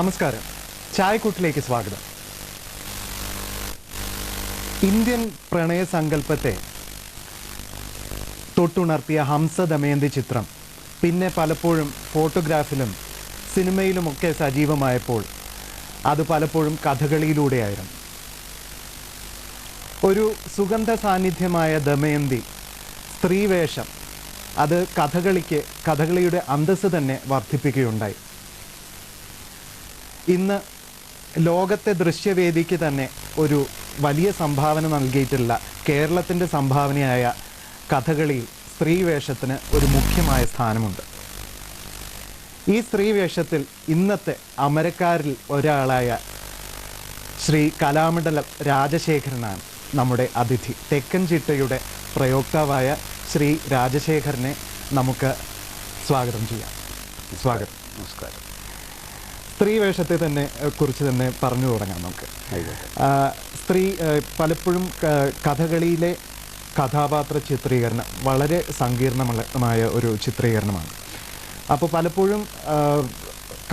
നമസ്കാരം, ചായക്കൂട്ടിലേക്ക് സ്വാഗതം. ഇന്ത്യൻ പ്രണയസങ്കല്പത്തെ തൊട്ടുണർത്തിയ ഹംസ ദമയന്തി ചിത്രം പിന്നെ പലപ്പോഴും ഫോട്ടോഗ്രാഫിലും സിനിമയിലുമൊക്കെ സജീവമായപ്പോൾ അത് പലപ്പോഴും കഥകളിയിലൂടെയായിരുന്നു. ഒരു സുഗന്ധ സാന്നിധ്യമായ ദമയന്തി സ്ത്രീവേഷം അത് കഥകളിയുടെ അന്തസ്സ് തന്നെ വർദ്ധിപ്പിക്കുകയുണ്ടായി. ഇന്ന് ലോകത്തെ ദൃശ്യവേദിക്ക് തന്നെ ഒരു വലിയ സംഭാവന നൽകിയിട്ടുള്ള കേരളത്തിൻ്റെ സംഭാവനയായ കഥകളിയിൽ സ്ത്രീവേഷത്തിന് ഒരു മുഖ്യമായ സ്ഥാനമുണ്ട്. ഈ സ്ത്രീവേഷത്തിൽ ഇന്നത്തെ അമരക്കാരിൽ ഒരാളായ ശ്രീ കലാമണ്ഡലം രാജശേഖരനാണ് നമ്മുടെ അതിഥി. തെക്കൻ ചിട്ടയുടെ പ്രയോക്താവായ ശ്രീ രാജശേഖരനെ നമുക്ക് സ്വാഗതം ചെയ്യാം. സ്വാഗതം. നമസ്കാരം. സ്ത്രീവേഷത്തെ കുറിച്ച് തന്നെ പറഞ്ഞു തുടങ്ങാം നമുക്ക്. സ്ത്രീ പലപ്പോഴും കഥകളിയിലെ കഥാപാത്ര ചിത്രീകരണം വളരെ സങ്കീർണമായ ഒരു ചിത്രീകരണമാണ്. അപ്പോൾ പലപ്പോഴും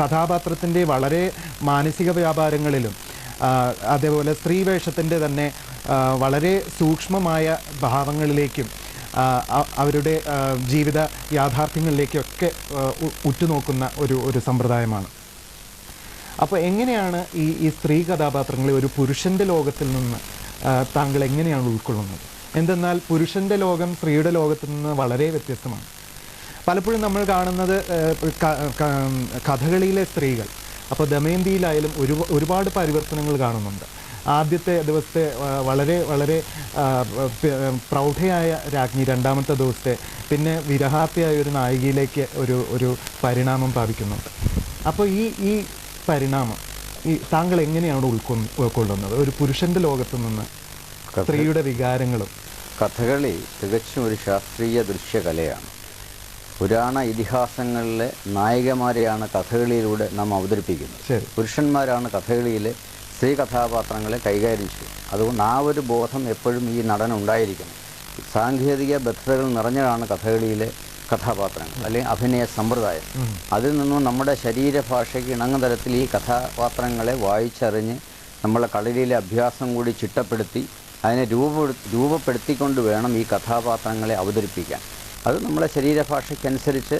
കഥാപാത്രത്തിൻ്റെ വളരെ മാനസിക വ്യാപാരങ്ങളിലും അതേപോലെ സ്ത്രീവേഷത്തിൻ്റെ തന്നെ വളരെ സൂക്ഷ്മമായ ഭാവങ്ങളിലേക്കും അവരുടെ ജീവിത യാഥാർത്ഥ്യങ്ങളിലേക്കൊക്കെ ഉറ്റുനോക്കുന്ന ഒരു സമ്പ്രദായമാണ്. അപ്പോൾ എങ്ങനെയാണ് ഈ സ്ത്രീ കഥാപാത്രങ്ങളെ ഒരു പുരുഷൻ്റെ ലോകത്തിൽ നിന്ന് താങ്കൾ എങ്ങനെയാണ് ഉൾക്കൊള്ളുന്നത്? എന്തെന്നാൽ പുരുഷൻ്റെ ലോകം സ്ത്രീയുടെ ലോകത്തിൽ നിന്ന് വളരെ വ്യത്യസ്തമാണ്. പലപ്പോഴും നമ്മൾ കാണുന്നത് കഥകളിയിലെ സ്ത്രീകൾ, അപ്പോൾ ദമയന്തിയിലായാലും ഒരുപാട് പരിവർത്തനങ്ങൾ കാണുന്നുണ്ട്. ആദ്യത്തെ ദിവസത്തെ വളരെ വളരെ പ്രൗഢയായ രാജ്ഞി രണ്ടാമത്തെ ദിവസത്തെ പിന്നെ വിരഹാർത്ഥയായ ഒരു നായികയിലേക്ക് ഒരു പരിണാമം പ്രാപിക്കുന്നുണ്ട്. അപ്പോൾ ഈ പരിണാമം താങ്കൾ എങ്ങനെയാണ് ഉൾക്കൊള്ളുന്നത് ഒരു പുരുഷന്റെ ലോകത്ത് നിന്ന് സ്ത്രീയുടെ വികാരങ്ങളും? കഥകളി തികച്ചും ഒരു ശാസ്ത്രീയ ദൃശ്യകലയാണ്. പുരാണ ഇതിഹാസങ്ങളിലെ നായികമാരെയാണ് കഥകളിയിലൂടെ നാം അവതരിപ്പിക്കുന്നത്. പുരുഷന്മാരാണ് കഥകളിയിലെ സ്ത്രീ കഥാപാത്രങ്ങളെ കൈകാര്യം ചെയ്യും. അതുകൊണ്ട് ആ ഒരു ബോധം എപ്പോഴും ഈ നടനുണ്ടായിരിക്കണം. സാങ്കേതിക ബദ്ധതകൾ നിറഞ്ഞതാണ് കഥകളിയിലെ കഥാപാത്രങ്ങൾ അല്ലെങ്കിൽ അഭിനയ സമ്പ്രദായം. അതിൽ നിന്നും നമ്മുടെ ശരീരഭാഷയ്ക്ക് ഇണങ്ങുന്ന തരത്തിൽ ഈ കഥാപാത്രങ്ങളെ വായിച്ചറിഞ്ഞ് നമ്മളെ കളരിയിലെ അഭ്യാസം കൂടി ചിട്ടപ്പെടുത്തി അതിനെ രൂപപ്പെടുത്തിക്കൊണ്ട് വേണം ഈ കഥാപാത്രങ്ങളെ അവതരിപ്പിക്കാൻ. അത് നമ്മളെ ശരീരഭാഷയ്ക്കനുസരിച്ച്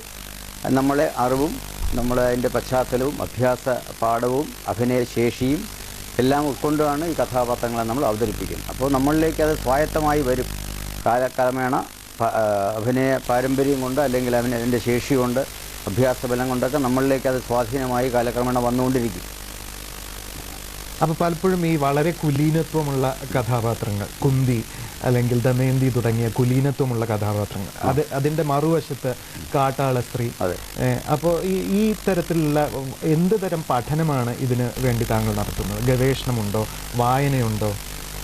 നമ്മളെ അറിവും നമ്മളെ അതിൻ്റെ പശ്ചാത്തലവും അഭ്യാസ പാഠവും അഭിനയശേഷിയും എല്ലാം ഉൾക്കൊണ്ടാണ് ഈ കഥാപാത്രങ്ങളെ നമ്മൾ അവതരിപ്പിക്കുന്നത്. അപ്പോൾ നമ്മളിലേക്ക് അത് സ്വായത്തമായി വരും. കാലക്രമേണ അഭിനയ പാരമ്പര്യം കൊണ്ട് അല്ലെങ്കിൽ അതിൻ്റെ ശേഷി കൊണ്ട് അഭ്യാസബലം കൊണ്ടൊക്കെ നമ്മളിലേക്ക് അത് സ്വാധീനമായി കാലക്രമേണ വന്നുകൊണ്ടിരിക്കും. അപ്പോൾ പലപ്പോഴും ഈ വളരെ കുലീനത്വമുള്ള കഥാപാത്രങ്ങൾ, കുന്തി അല്ലെങ്കിൽ ദമയന്തി തുടങ്ങിയ കുലീനത്വമുള്ള കഥാപാത്രങ്ങൾ, അതിൻ്റെ മറുവശത്ത് കാട്ടാള സ്ത്രീ. അപ്പോൾ ഈ തരത്തിലുള്ള എന്ത് തരം പഠനമാണ് ഇതിന് വേണ്ടി താങ്കൾ നടത്തുന്നത്? ഗവേഷണമുണ്ടോ, വായനയുണ്ടോ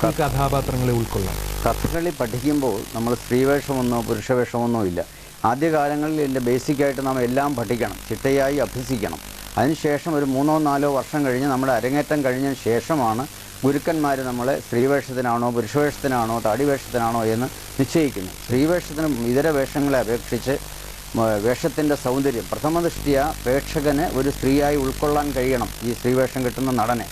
ഈ കഥാപാത്രങ്ങളെ ഉൾക്കൊള്ളാൻ? കഥകളി പഠിക്കുമ്പോൾ നമ്മൾ സ്ത്രീവേഷമൊന്നോ പുരുഷവേഷമൊന്നോ ഇല്ല. ആദ്യകാലങ്ങളിൽ ഇതിൻ്റെ ബേസിക്കായിട്ട് നാം എല്ലാം പഠിക്കണം, ചിട്ടയായി അഭ്യസിക്കണം. അതിനുശേഷം ഒരു 3-4 വർഷം കഴിഞ്ഞ് നമ്മുടെ അരങ്ങേറ്റം കഴിഞ്ഞ ശേഷമാണ് ഗുരുക്കന്മാർ നമ്മളെ സ്ത്രീവേഷത്തിനാണോ പുരുഷവേഷത്തിനാണോ താടിവേഷത്തിനാണോ എന്ന് നിശ്ചയിക്കുന്നത്. സ്ത്രീവേഷത്തിനും ഇതര വേഷങ്ങളെ അപേക്ഷിച്ച് വേഷത്തിൻ്റെ സൗന്ദര്യം പ്രഥമദൃഷ്ടിയ പ്രേക്ഷകന് ഒരു സ്ത്രീയായി ഉൾക്കൊള്ളാൻ കഴിയണം ഈ സ്ത്രീവേഷം കിട്ടുന്ന നടനെ.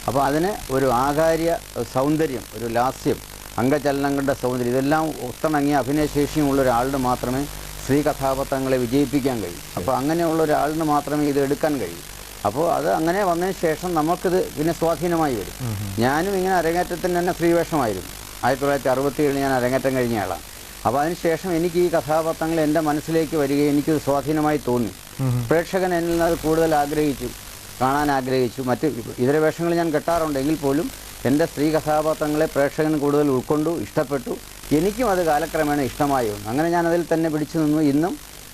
അപ്പോൾ അതിന് ഒരു ആകാര്യ സൗന്ദര്യം, ഒരു ലാസ്യം, അംഗചലനങ്ങളുടെ സൗന്ദര്യം, ഇതെല്ലാം ഒത്തിണങ്ങിയ അഭിനയശേഷിയുമുള്ള ഒരാളിന് മാത്രമേ സ്ത്രീ കഥാപാത്രങ്ങളെ വിജയിപ്പിക്കാൻ കഴിയും. അപ്പോൾ അങ്ങനെയുള്ള ഒരാളിന് മാത്രമേ ഇത് എടുക്കാൻ കഴിയൂ. അപ്പോൾ അത് അങ്ങനെ വന്നതിന് ശേഷം നമുക്കിത് പിന്നെ സ്വാധീനമായി വരും. ഞാനും ഇങ്ങനെ അരങ്ങേറ്റത്തിന് തന്നെ സ്ത്രീവേഷമായിരുന്നു. 1967 ഞാൻ അരങ്ങേറ്റം കഴിഞ്ഞ ആളാണ്. അപ്പോൾ അതിനുശേഷം എനിക്ക് ഈ കഥാപാത്രങ്ങൾ എൻ്റെ മനസ്സിലേക്ക് വരികയും എനിക്കത് സ്വാധീനമായി തോന്നി. പ്രേക്ഷകൻ എന്നിൽ അത് കൂടുതൽ ആഗ്രഹിച്ചു, കാണാൻ ആഗ്രഹിച്ചു. മറ്റ് ഇതര വേഷങ്ങൾ ഞാൻ കെട്ടാറുണ്ടെങ്കിൽ പോലും എൻ്റെ സ്ത്രീ കഥാപാത്രങ്ങളെ പ്രേക്ഷകൻ കൂടുതൽ ഉൾക്കൊണ്ടു, ഇഷ്ടപ്പെട്ടു. എനിക്കും അത് കാലക്രമേണ ഇഷ്ടമായി വന്നു. അങ്ങനെ ഞാൻ അതിൽ തന്നെ പിടിച്ചു നിന്നു. ഇന്നും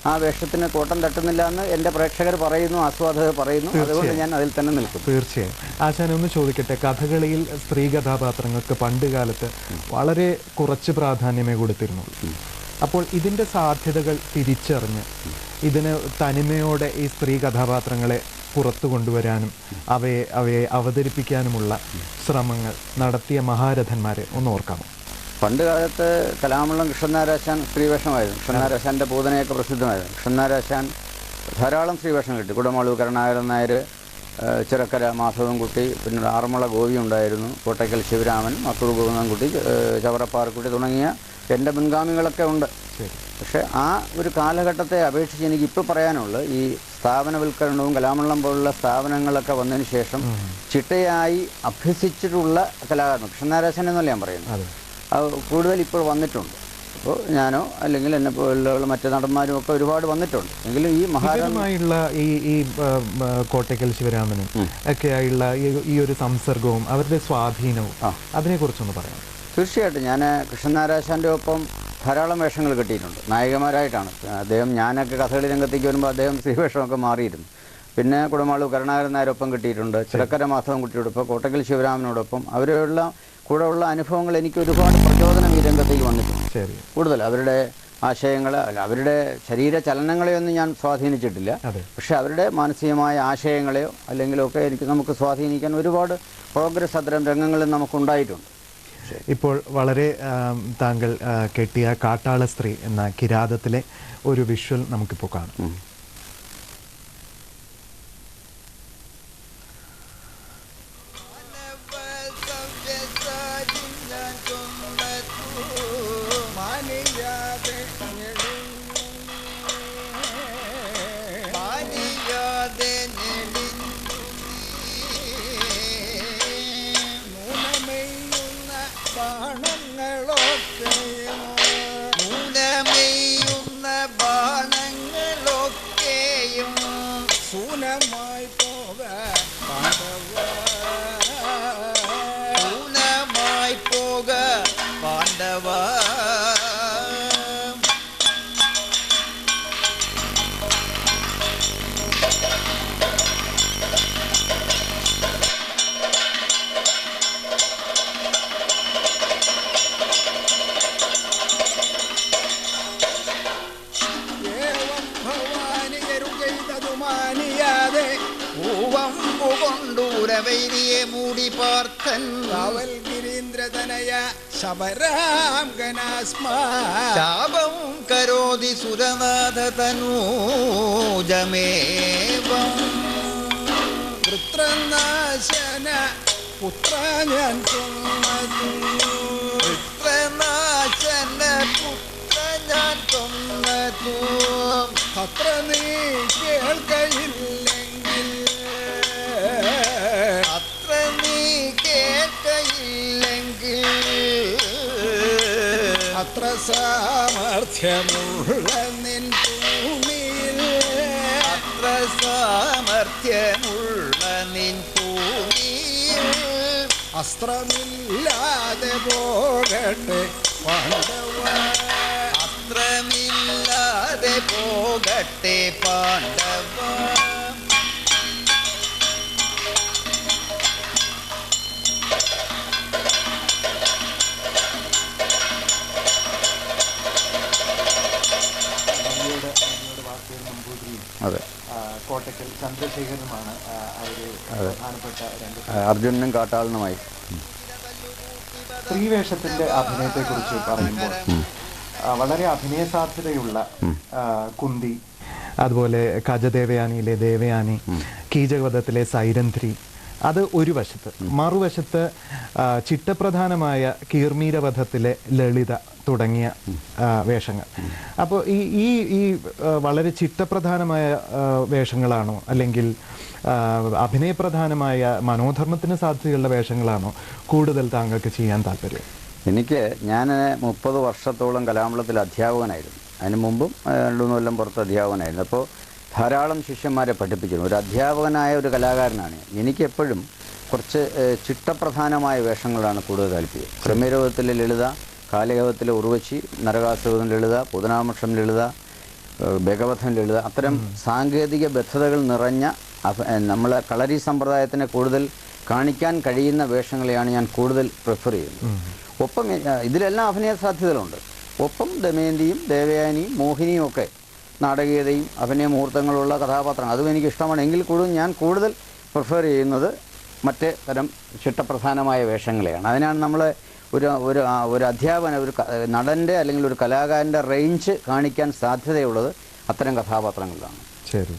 ആ വേഷത്തിന് കോട്ടം തട്ടുന്നില്ല എന്ന് എൻ്റെ പ്രേക്ഷകർ പറയുന്നു, ആസ്വാദകർ പറയുന്നു. അതുകൊണ്ട് ഞാൻ അതിൽ തന്നെ നിൽക്കും. തീർച്ചയായും. ആശാൻ ഒന്ന് ചോദിക്കട്ടെ, കഥകളിയിൽ സ്ത്രീ കഥാപാത്രങ്ങൾക്ക് പണ്ട് കാലത്ത് വളരെ കുറച്ച് പ്രാധാന്യമേ കൊടുത്തിരുന്നുള്ളൂ. അപ്പോൾ ഇതിൻ്റെ സാധ്യതകൾ തിരിച്ചറിഞ്ഞ് ഇതിന് തനിമയോടെ ഈ സ്ത്രീ കഥാപാത്രങ്ങളെ പുറത്തു കൊണ്ടുവരാനും അവയെ അവതരിപ്പിക്കാനുമുള്ള ശ്രമങ്ങൾ നടത്തിയ മഹാരഥന്മാരെ ഒന്ന് ഓർക്കാമോ? പണ്ട് കാലത്ത് കലാമണ്ഡലം കൃഷ്ണനാരാശാൻ സ്ത്രീവേഷമായിരുന്നു. കൃഷ്ണനാരാശാൻ്റെ പൂതനയൊക്കെ പ്രസിദ്ധമായിരുന്നു. കൃഷ്ണനാരാശാൻ ധാരാളം സ്ത്രീവേഷം കിട്ടി. കുടമാളൂർ കരുണാകരൻ നായർ, ചിറക്കര മാധവൻകുട്ടി, പിന്നെ ആറന്മുള ഗോപി ഉണ്ടായിരുന്നു, കോട്ടയ്ക്കൽ ശിവരാമൻ, മത്തൂർ ഗോവിന്ദൻകുട്ടി, ചവറപ്പാറക്കുട്ടി തുടങ്ങിയ എൻ്റെ മുൻഗാമികളൊക്കെ ഉണ്ട്. പക്ഷേ ആ ഒരു കാലഘട്ടത്തെ അപേക്ഷിച്ച് എനിക്കിപ്പോൾ പറയാനുള്ളത് ഈ സ്ഥാപനവൽക്കരണവും കലാമണ്ഡലം പോലുള്ള സ്ഥാപനങ്ങളൊക്കെ വന്നതിന് ശേഷം ചിട്ടയായി അഭ്യസിച്ചിട്ടുള്ള കലാകാരൻ കൃഷ്ണനാരാശൻ എന്നല്ല ഞാൻ പറയുന്നത്, അത് കൂടുതൽ ഇപ്പോൾ വന്നിട്ടുണ്ട്. അപ്പോൾ ഞാനോ അല്ലെങ്കിൽ എന്നെ പോലുള്ള മറ്റു നടന്മാരും ഒക്കെ ഒരുപാട് വന്നിട്ടുണ്ട്. എങ്കിലും ഈ മഹാരാജമായുള്ള ഈ കോട്ടയ്ക്കൽ ശിവരാമനും ഒക്കെയായുള്ള ഈ ഒരു സംസർഗവും അവരുടെ സ്വാധീനവും അതിനെക്കുറിച്ചൊന്ന് പറയാം. തീർച്ചയായിട്ടും ഞാൻ കൃഷ്ണനാരാശാൻ്റെ ഒപ്പം ധാരാളം വേഷങ്ങൾ കിട്ടിയിട്ടുണ്ട്, നായകന്മാരായിട്ടാണ്. അദ്ദേഹം ഞാനൊക്കെ കഥകളി രംഗത്തേക്ക് വരുമ്പോൾ അദ്ദേഹം സ്ത്രീവേഷമൊക്കെ മാറിയിരുന്നു. പിന്നെ കുടമാളു കരുണാകരൻ നായരൊപ്പം കിട്ടിയിട്ടുണ്ട്, ചിറക്കര മാധവൻകുട്ടിയോടൊപ്പം, കോട്ടയ്ക്കൽ ശിവരാമനോടൊപ്പം. അവരുള്ള കൂടെയുള്ള അനുഭവങ്ങൾ എനിക്ക് ഒരുപാട് പ്രചോദനം ഈ രംഗത്തേക്ക് വന്നിട്ടുണ്ട്. കൂടുതൽ അവരുടെ ആശയങ്ങൾ, അവരുടെ ശരീര ചലനങ്ങളെയൊന്നും ഞാൻ സ്വാധീനിച്ചിട്ടില്ല, പക്ഷെ അവരുടെ മാനസികമായ ആശയങ്ങളെയോ അല്ലെങ്കിലൊക്കെ നമുക്ക് സ്വാധീനിക്കാൻ ഒരുപാട് പ്രോഗ്രസ് അത്തരം രംഗങ്ങളിൽ നമുക്കുണ്ടായിട്ടുണ്ട്. ഇപ്പോൾ വളരെ താങ്കൾ കെട്ടിയ കാട്ടാള സ്ത്രീ എന്ന കിരാതത്തിലെ ഒരു വിഷ്വൽ നമുക്കിപ്പോൾ കാണാം. കൊണ്ടൂരവൈരിയെ മൂടി പാർത്തൻ അവൽ ഗിരീന്ദ്രതനയ ശബരാം ഗനാസ്മാപം കരോതി സുരനാഥ തനൂജമേവം പുത്രനാശന പുത്ര ഞാൻ പുത്രനാശന പുത്ര ഞാൻ കൊന്നതു അത്ര നീ കേൾക്കയില്ലെങ്കിൽ അത്ര നീ കേൾക്കയില്ലെങ്കിൽ അത്ര സാമർഥ്യമുള്ള നിൻ ഭൂമിയിൽ അത്ര സാമർഥ്യമുള്ള നിൻ ഭൂമിയിൽ അസ്ത്രമില്ലാതെ പോകട്ടെ പാണ്ഡവ അസ്ത്രമില്ലാതെ പോകട്ടെ പാണ്ഡവ അതെ കോട്ടയ്ക്കൽ ചന്ദ്രശേഖരനുമാണ് പ്രധാനപ്പെട്ട രണ്ട് അർജുനനും കാട്ടാളനുമായി. സ്ത്രീവേഷത്തിന്റെ അഭിനയത്തെക്കുറിച്ച് പറയുമ്പോൾ വളരെ അഭിനയ സാധ്യതയുള്ള കുന്തി, അതുപോലെ കജദേവയാനിയിലെ ദേവയാനി, കീചകവധത്തിലെ സൈരന്ധ്രി, അത് ഒരു വശത്ത്. മറുവശത്ത് ചിട്ടപ്രധാനമായ കീർമീരവധത്തിലെ ലളിത തുടങ്ങിയ വേഷങ്ങൾ. അപ്പോൾ ഈ വളരെ ചിട്ടപ്രധാനമായ വേഷങ്ങളാണോ അല്ലെങ്കിൽ അഭിനയപ്രധാനമായ മനോധർമ്മത്തിന് സാധ്യതയുള്ള വേഷങ്ങളാണോ കൂടുതൽ താങ്കൾക്ക് ചെയ്യാൻ താല്പര്യം? ഞാൻ 30 വർഷത്തോളം കലാമണ്ഡലത്തിൽ അധ്യാപകനായിരുന്നു. അതിന് മുമ്പും 2-3 കൊല്ലം പുറത്ത് അധ്യാപകനായിരുന്നു. അപ്പോൾ ധാരാളം ശിഷ്യന്മാരെ പഠിപ്പിച്ചിരുന്നു. ഒരു അധ്യാപകനായ ഒരു കലാകാരനാണ്. എനിക്കെപ്പോഴും കുറച്ച് ചിട്ടപ്രധാനമായ വേഷങ്ങളാണ് കൂടുതൽ താല്പര്യം. ക്രമീരവധത്തിലെ ലളിത, കാലയവത്തിലെ ഉർവശി, നരകാസുരൻ ലളിത, പുതനാമക്ഷം ലളിത, ഭഗവധൻ ലളിത, അത്തരം സാങ്കേതിക ബദ്ധതകൾ നിറഞ്ഞ നമ്മളെ കളരി സമ്പ്രദായത്തിനെ കൂടുതൽ കാണിക്കാൻ കഴിയുന്ന വേഷങ്ങളെയാണ് ഞാൻ കൂടുതൽ പ്രിഫർ ചെയ്യുന്നത്. ഒപ്പം ഇതിലെല്ലാം അഭിനയ സാധ്യതകളുണ്ട്. ഒപ്പം ദമയന്തിയും ദേവയാനിയും മോഹിനിയും ഒക്കെ നാടകീയതയും അഭിനയ മുഹൂർത്തങ്ങളുള്ള കഥാപാത്രങ്ങൾ അതും എനിക്കിഷ്ടമാണ്. എങ്കിൽ കൂടുതൽ ഞാൻ കൂടുതൽ പ്രിഫർ ചെയ്യുന്നത് മറ്റ് തരം ചിട്ടപ്രധാനമായ വേഷങ്ങളെയാണ്. അതിനാണ് നമ്മൾ ഒരു അധ്യാപന ഒരു നടൻ്റെ അല്ലെങ്കിൽ ഒരു കലാകാരൻ്റെ റേഞ്ച് കാണിക്കാൻ സാധ്യതയുള്ളത് അത്തരം കഥാപാത്രങ്ങളിലാണ്. ശരി.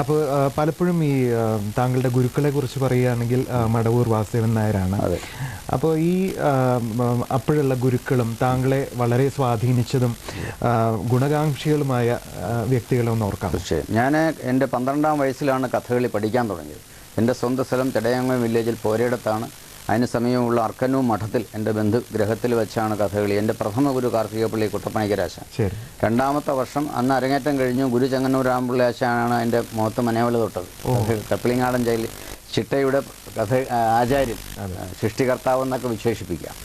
അപ്പോൾ പലപ്പോഴും ഈ താങ്കളുടെ ഗുരുക്കളെ കുറിച്ച് പറയുകയാണെങ്കിൽ മടവൂർ വാസുദേവൻ നായരാണ്. അപ്പോൾ ഈ അപ്പോഴുള്ള ഗുരുക്കളും താങ്കളെ വളരെ സ്വാധീനിച്ചതും ഗുണകാംക്ഷികളുമായ വ്യക്തികളെ ഒന്ന് ഓർക്കാം. തീർച്ചയായും. ഞാൻ എൻ്റെ 12ാം വയസ്സിലാണ് കഥകളി പഠിക്കാൻ തുടങ്ങിയത്. എൻ്റെ സ്വന്തം സ്ഥലം തെടയങ്ങം വില്ലേജിൽ പോരയിടത്താണ്. അതിന് സമീപമുള്ള അർക്കന്നൂർ മഠത്തിൽ എൻ്റെ ബന്ധുഗ്രഹത്തിൽ വെച്ചാണ് കഥകളി. എൻ്റെ പ്രഥമ ഗുരു കാർത്തികപ്പള്ളി കുട്ടപ്പനയ്ക്കരാശാൻ. രണ്ടാമത്തെ വർഷം അന്ന് അരങ്ങേറ്റം കഴിഞ്ഞു. ഗുരു ചെങ്ങന്നൂർ രാമപിള്ളി ആശാനാണ് എൻ്റെ മുഖത്ത് മനേവല തൊട്ടത്. കപ്പിളിങ്ങാടൻ ജയിലിൽ ചിട്ടയുടെ കഥ ആചാര്യൻ, സൃഷ്ടികർത്താവ് എന്നൊക്കെ വിശേഷിപ്പിക്കാം.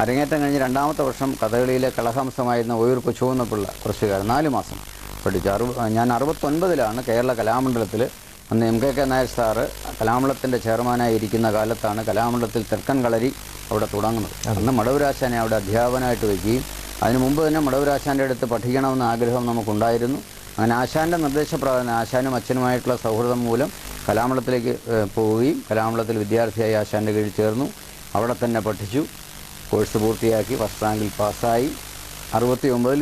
അരങ്ങേറ്റം കഴിഞ്ഞ് രണ്ടാമത്തെ വർഷം കഥകളിയിലെ കളഹംസമായിരുന്ന ഒയൂർ കൊച്ചുവന്നപ്പിള്ള കുറച്ചുകാലം 4 മാസം പഠിച്ചു. ഞാൻ 69-ലാണ് കേരള കലാമണ്ഡലത്തിൽ, അന്ന് MKK നായർ സാറ് കലാമണ്ഡലത്തിൻ്റെ ചെയർമാനായി ഇരിക്കുന്ന കാലത്താണ് കലാമണ്ഡലത്തിൽ തെക്കൻ കളരി അവിടെ തുടങ്ങുന്നത്. അന്ന് മടവൂരാശാനെ അവിടെ അധ്യാപകനായിട്ട് വയ്ക്കുകയും അതിനു മുമ്പ് തന്നെ മടവൂരാശാൻ്റെ അടുത്ത് പഠിക്കണമെന്ന ആഗ്രഹം നമുക്കുണ്ടായിരുന്നു. അങ്ങനെ ആശാൻ്റെ നിർദ്ദേശപ്രകാരം ആശാനും അച്ഛനുമായിട്ടുള്ള സൗഹൃദം മൂലം കലാമണ്ഡലത്തിലേക്ക് പോവുകയും കലാമണ്ഡലത്തിൽ വിദ്യാർത്ഥിയായി ആശാൻ്റെ കീഴിൽ ചേർന്നു. അവിടെ തന്നെ പഠിച്ചു, കോഴ്സ് പൂർത്തിയാക്കി, ഫസ്റ്റ് റാങ്കിൽ പാസ്സായി. 69-ൽ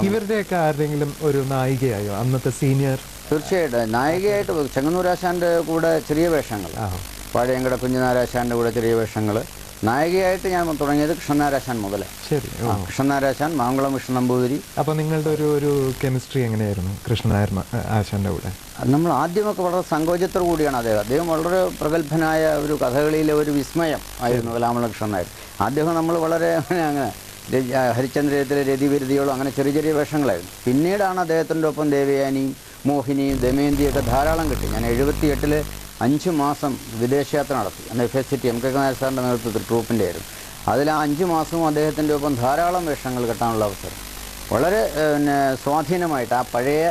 ഇവരുടെയൊക്കെ ആരുടെങ്കിലും ഒരു നായികയായോ അന്നത്തെ സീനിയർ? തീർച്ചയായിട്ടും നായികയായിട്ട് ചെങ്ങന്നൂരാശാൻ്റെ കൂടെ ചെറിയ വേഷങ്ങൾ, പാഴയങ്കട കുഞ്ഞുനാരാശാൻ്റെ കൂടെ ചെറിയ വേഷങ്ങൾ. നായികയായിട്ട് ഞാൻ തുടങ്ങിയത് കൃഷ്ണനാരാശാൻ മുതലേ. ശരി. കൃഷ്ണനാരാശാൻ, മാങ്കുളം വിഷ്ണു നമ്പൂതിരി. അപ്പോൾ നിങ്ങളുടെ ഒരു കെമിസ്ട്രി എങ്ങനെയായിരുന്നു കൃഷ്ണനായർ ആശാൻ്റെ കൂടെ? നമ്മൾ ആദ്യമൊക്കെ വളരെ സങ്കോചത്തോടു കൂടിയാണ് അദ്ദേഹം വളരെ പ്രഗത്ഭനായ ഒരു കഥകളിയിലെ ഒരു വിസ്മയം ആയിരുന്നു കലാമണ്ഡലം കൃഷ്ണനായർ. അദ്ദേഹം നമ്മൾ വളരെ അങ്ങനെ ഹരിചന്ദ്രത്തിലെ രതിവിരുതിയോളം അങ്ങനെ ചെറിയ ചെറിയ വേഷങ്ങളായിരുന്നു. പിന്നീടാണ് അദ്ദേഹത്തിൻ്റെ ഒപ്പം ദേവയാനിയും മോഹിനിയും ദമയന്തിയൊക്കെ ധാരാളം കിട്ടി. ഞാൻ 78-ൽ 5 മാസം വിദേശയാത്ര നടത്തി. അന്ന് FSCT MKK നായർ സാറിൻ്റെ നേതൃത്വത്തിൽ ട്രൂപ്പിൻ്റെ ആയിരുന്നു. അതിൽ ആ 5 മാസവും അദ്ദേഹത്തിൻ്റെ ഒപ്പം ധാരാളം വേഷങ്ങൾ കിട്ടാനുള്ള അവസരം. വളരെ സ്വാധീനമായിട്ട് ആ പഴയ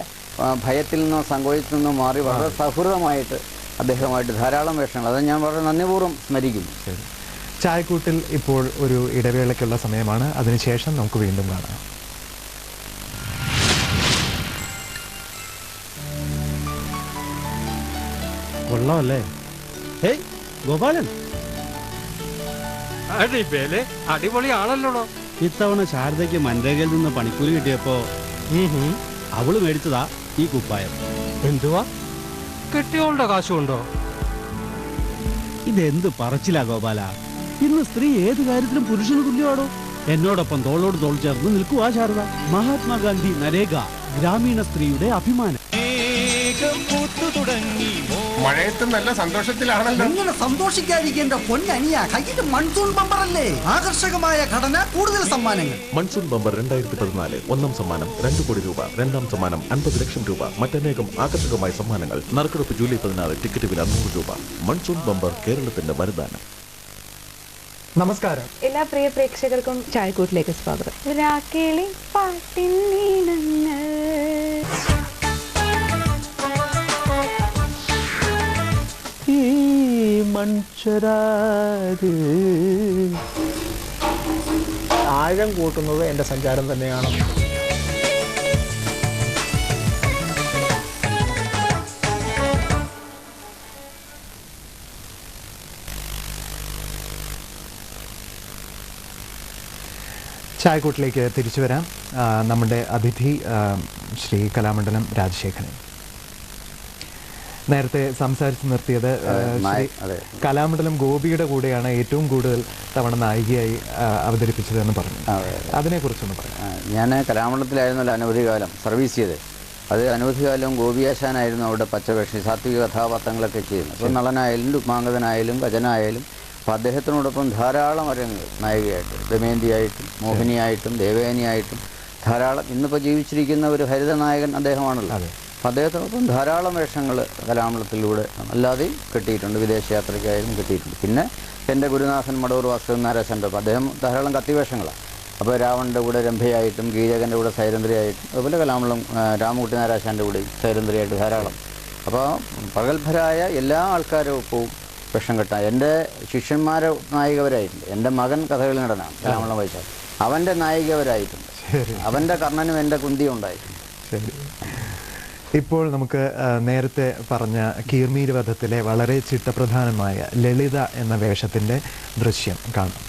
ഭയത്തിൽ നിന്നോ സങ്കോചത്തിൽ നിന്നോ മാറി വളരെ സൗഹൃദമായിട്ട് അദ്ദേഹമായിട്ട് ധാരാളം വേഷങ്ങൾ, അത് ഞാൻ വളരെ നന്ദിപൂർവ്വം സ്മരിക്കുന്നു. ചായക്കൂട്ടിൽ ഇപ്പോൾ ഒരു ഇടവേളയ്ക്കുള്ള സമയമാണ്. അതിനുശേഷം നമുക്ക് വീണ്ടും കാണാം. കൊള്ളാമല്ലേ? ഹേയ് ഗോപാലൻ, അടിപൊളി ആണല്ലോ. ഇത്തവണ ശാരദയ്ക്ക് മൻരേഖയിൽ നിന്ന് പണിക്കൂലി കിട്ടിയപ്പോ അവള് മേടിച്ചതാ ഈ കുപ്പായം. എന്തുവാ? കെട്ടിയോളുടെ കാശുണ്ടോ? ഇതെന്ത് പറച്ചില്ല ഗോപാല. ഇന്ന് സ്ത്രീ ഏത് കാര്യത്തിലും പുരുഷന് തുല്യമാണോ? എന്നോടൊപ്പം തോളോട് തോൾ ചേർന്ന് നിൽക്കുവാ ശാരദ. മഹാത്മാഗാന്ധി നരേഗ, ഗ്രാമീണ സ്ത്രീയുടെ അഭിമാനം. മഴയത്ത് നല്ല സന്തോഷത്തിലാണല്ലോ. എങ്ങനെ സന്തോഷിക്കാതിരിക്കേണ്ട പൊന്നനിയ, കയ്യിൽ മൺസൂൺ ബമ്പർ അല്ലേ? ആകർഷകമായ ഘടന, കൂടുതൽ സമ്മാനങ്ങൾ. മൺസൂൺ ബമ്പർ 2014 ഒന്നാം സമ്മാനം 2 കോടി രൂപ, രണ്ടാം സമ്മാനം 50 ലക്ഷം രൂപ, മറ്റനേകം ആകർഷകമായ സമ്മാനങ്ങൾ. നറുക്കെടുപ്പ് ജൂലൈ 16. ടിക്കറ്റ് വില 100 രൂപ. മൺസൂൺ ബമ്പർ കേരളത്തിന്റെ വരദാനം. നമസ്കാരം. എല്ലാ പ്രിയ പ്രേക്ഷകർക്കും ചായക്കൂട്ടിലേക്ക് സ്വാഗതം. രാക്കേളി പാട്ടിൻ നീണങ്ങൾ. ഈ മൺചരാത് ആഴം കൂട്ടുന്നത് എൻ്റെ സഞ്ചാരം തന്നെയാണ്. ചായക്കൂട്ടിലേക്ക് തിരിച്ചു വരാം. നമ്മുടെ അതിഥി ശ്രീ കലാമണ്ഡലം രാജശേഖരൻ. നേരത്തെ സംസാരിച്ച് നിർത്തിയത് കലാമണ്ഡലം ഗോപിയുടെ കൂടെയാണ് ഏറ്റവും കൂടുതൽ തവണ നായികയായി അവതരിപ്പിച്ചതെന്ന് പറഞ്ഞു. അതിനെക്കുറിച്ചൊന്ന് പറയാം. ഞാൻ കലാമണ്ഡലത്തിലായിരുന്നല്ലോ അനവധി കാലം സർവീസ് ചെയ്ത്. അത് അനവധി കാലം ഗോപിയാശാനായിരുന്നു അവിടെ പച്ചവേഷി സാത്വിക കഥാപാത്രങ്ങളൊക്കെ ചെയ്യുന്നത്. അപ്പോൾ നളനായാലും രുക്മാംഗതനായാലും ഭജനായാലും. അപ്പോൾ അദ്ദേഹത്തിനോടൊപ്പം ധാരാളം അരങ്ങുകൾ നായികയായിട്ട്, ദമയന്തിയായിട്ടും മോഹിനിയായിട്ടും ദേവയാനിയായിട്ടും ധാരാളം. ഇന്നിപ്പോൾ ജീവിച്ചിരിക്കുന്ന ഒരു ഹരിതനായകൻ അദ്ദേഹമാണല്ലോ. അപ്പോൾ അദ്ദേഹത്തോടൊപ്പം ധാരാളം വേഷങ്ങൾ കലാമണ്ഡലത്തിലൂടെ അല്ലാതെയും കിട്ടിയിട്ടുണ്ട്. വിദേശയാത്രയ്ക്കായാലും കിട്ടിയിട്ടുണ്ട്. പിന്നെ എൻ്റെ ഗുരുനാഥൻ മടവൂർ വാസുദേവൻ നാരാശാൻ്റെ ഒപ്പം അദ്ദേഹം ധാരാളം കത്തിവേഷങ്ങളാണ്. അപ്പോൾ രാവണൻ്റെ കൂടെ രംഭയായിട്ടും ഗീതകൻ്റെ കൂടെ സൈരന്ധ്രിയായിട്ടും, അതുപോലെ കലാമണ്ഡലം രാമകുട്ടി നാരാശാൻ്റെ കൂടെയും സൈരന്ധ്രിയായിട്ട് ധാരാളം. അപ്പോൾ പ്രഗത്ഭരായ എല്ലാ ആൾക്കാരും ഒപ്പവും വേഷം കെട്ടാൻ. എൻ്റെ ശിഷ്യന്മാരെ നായികവരായിട്ടുണ്ട്. എൻ്റെ മകൻ കഥകളി നടനാണ് കലാമണ്ഡലം വൈശാഖ്. അവൻ്റെ നായികവരായിട്ടുണ്ട്. അവൻ്റെ കർണനും എൻ്റെ കുന്തിയും ഉണ്ടായിട്ടുണ്ട്. ശരി. ഇപ്പോൾ നമുക്ക് നേരത്തെ പറഞ്ഞ കീർമീരവധത്തിലെ വളരെ ചിട്ടപ്രധാനമായ ലളിത എന്ന വേഷത്തിൻ്റെ ദൃശ്യം കാണാം.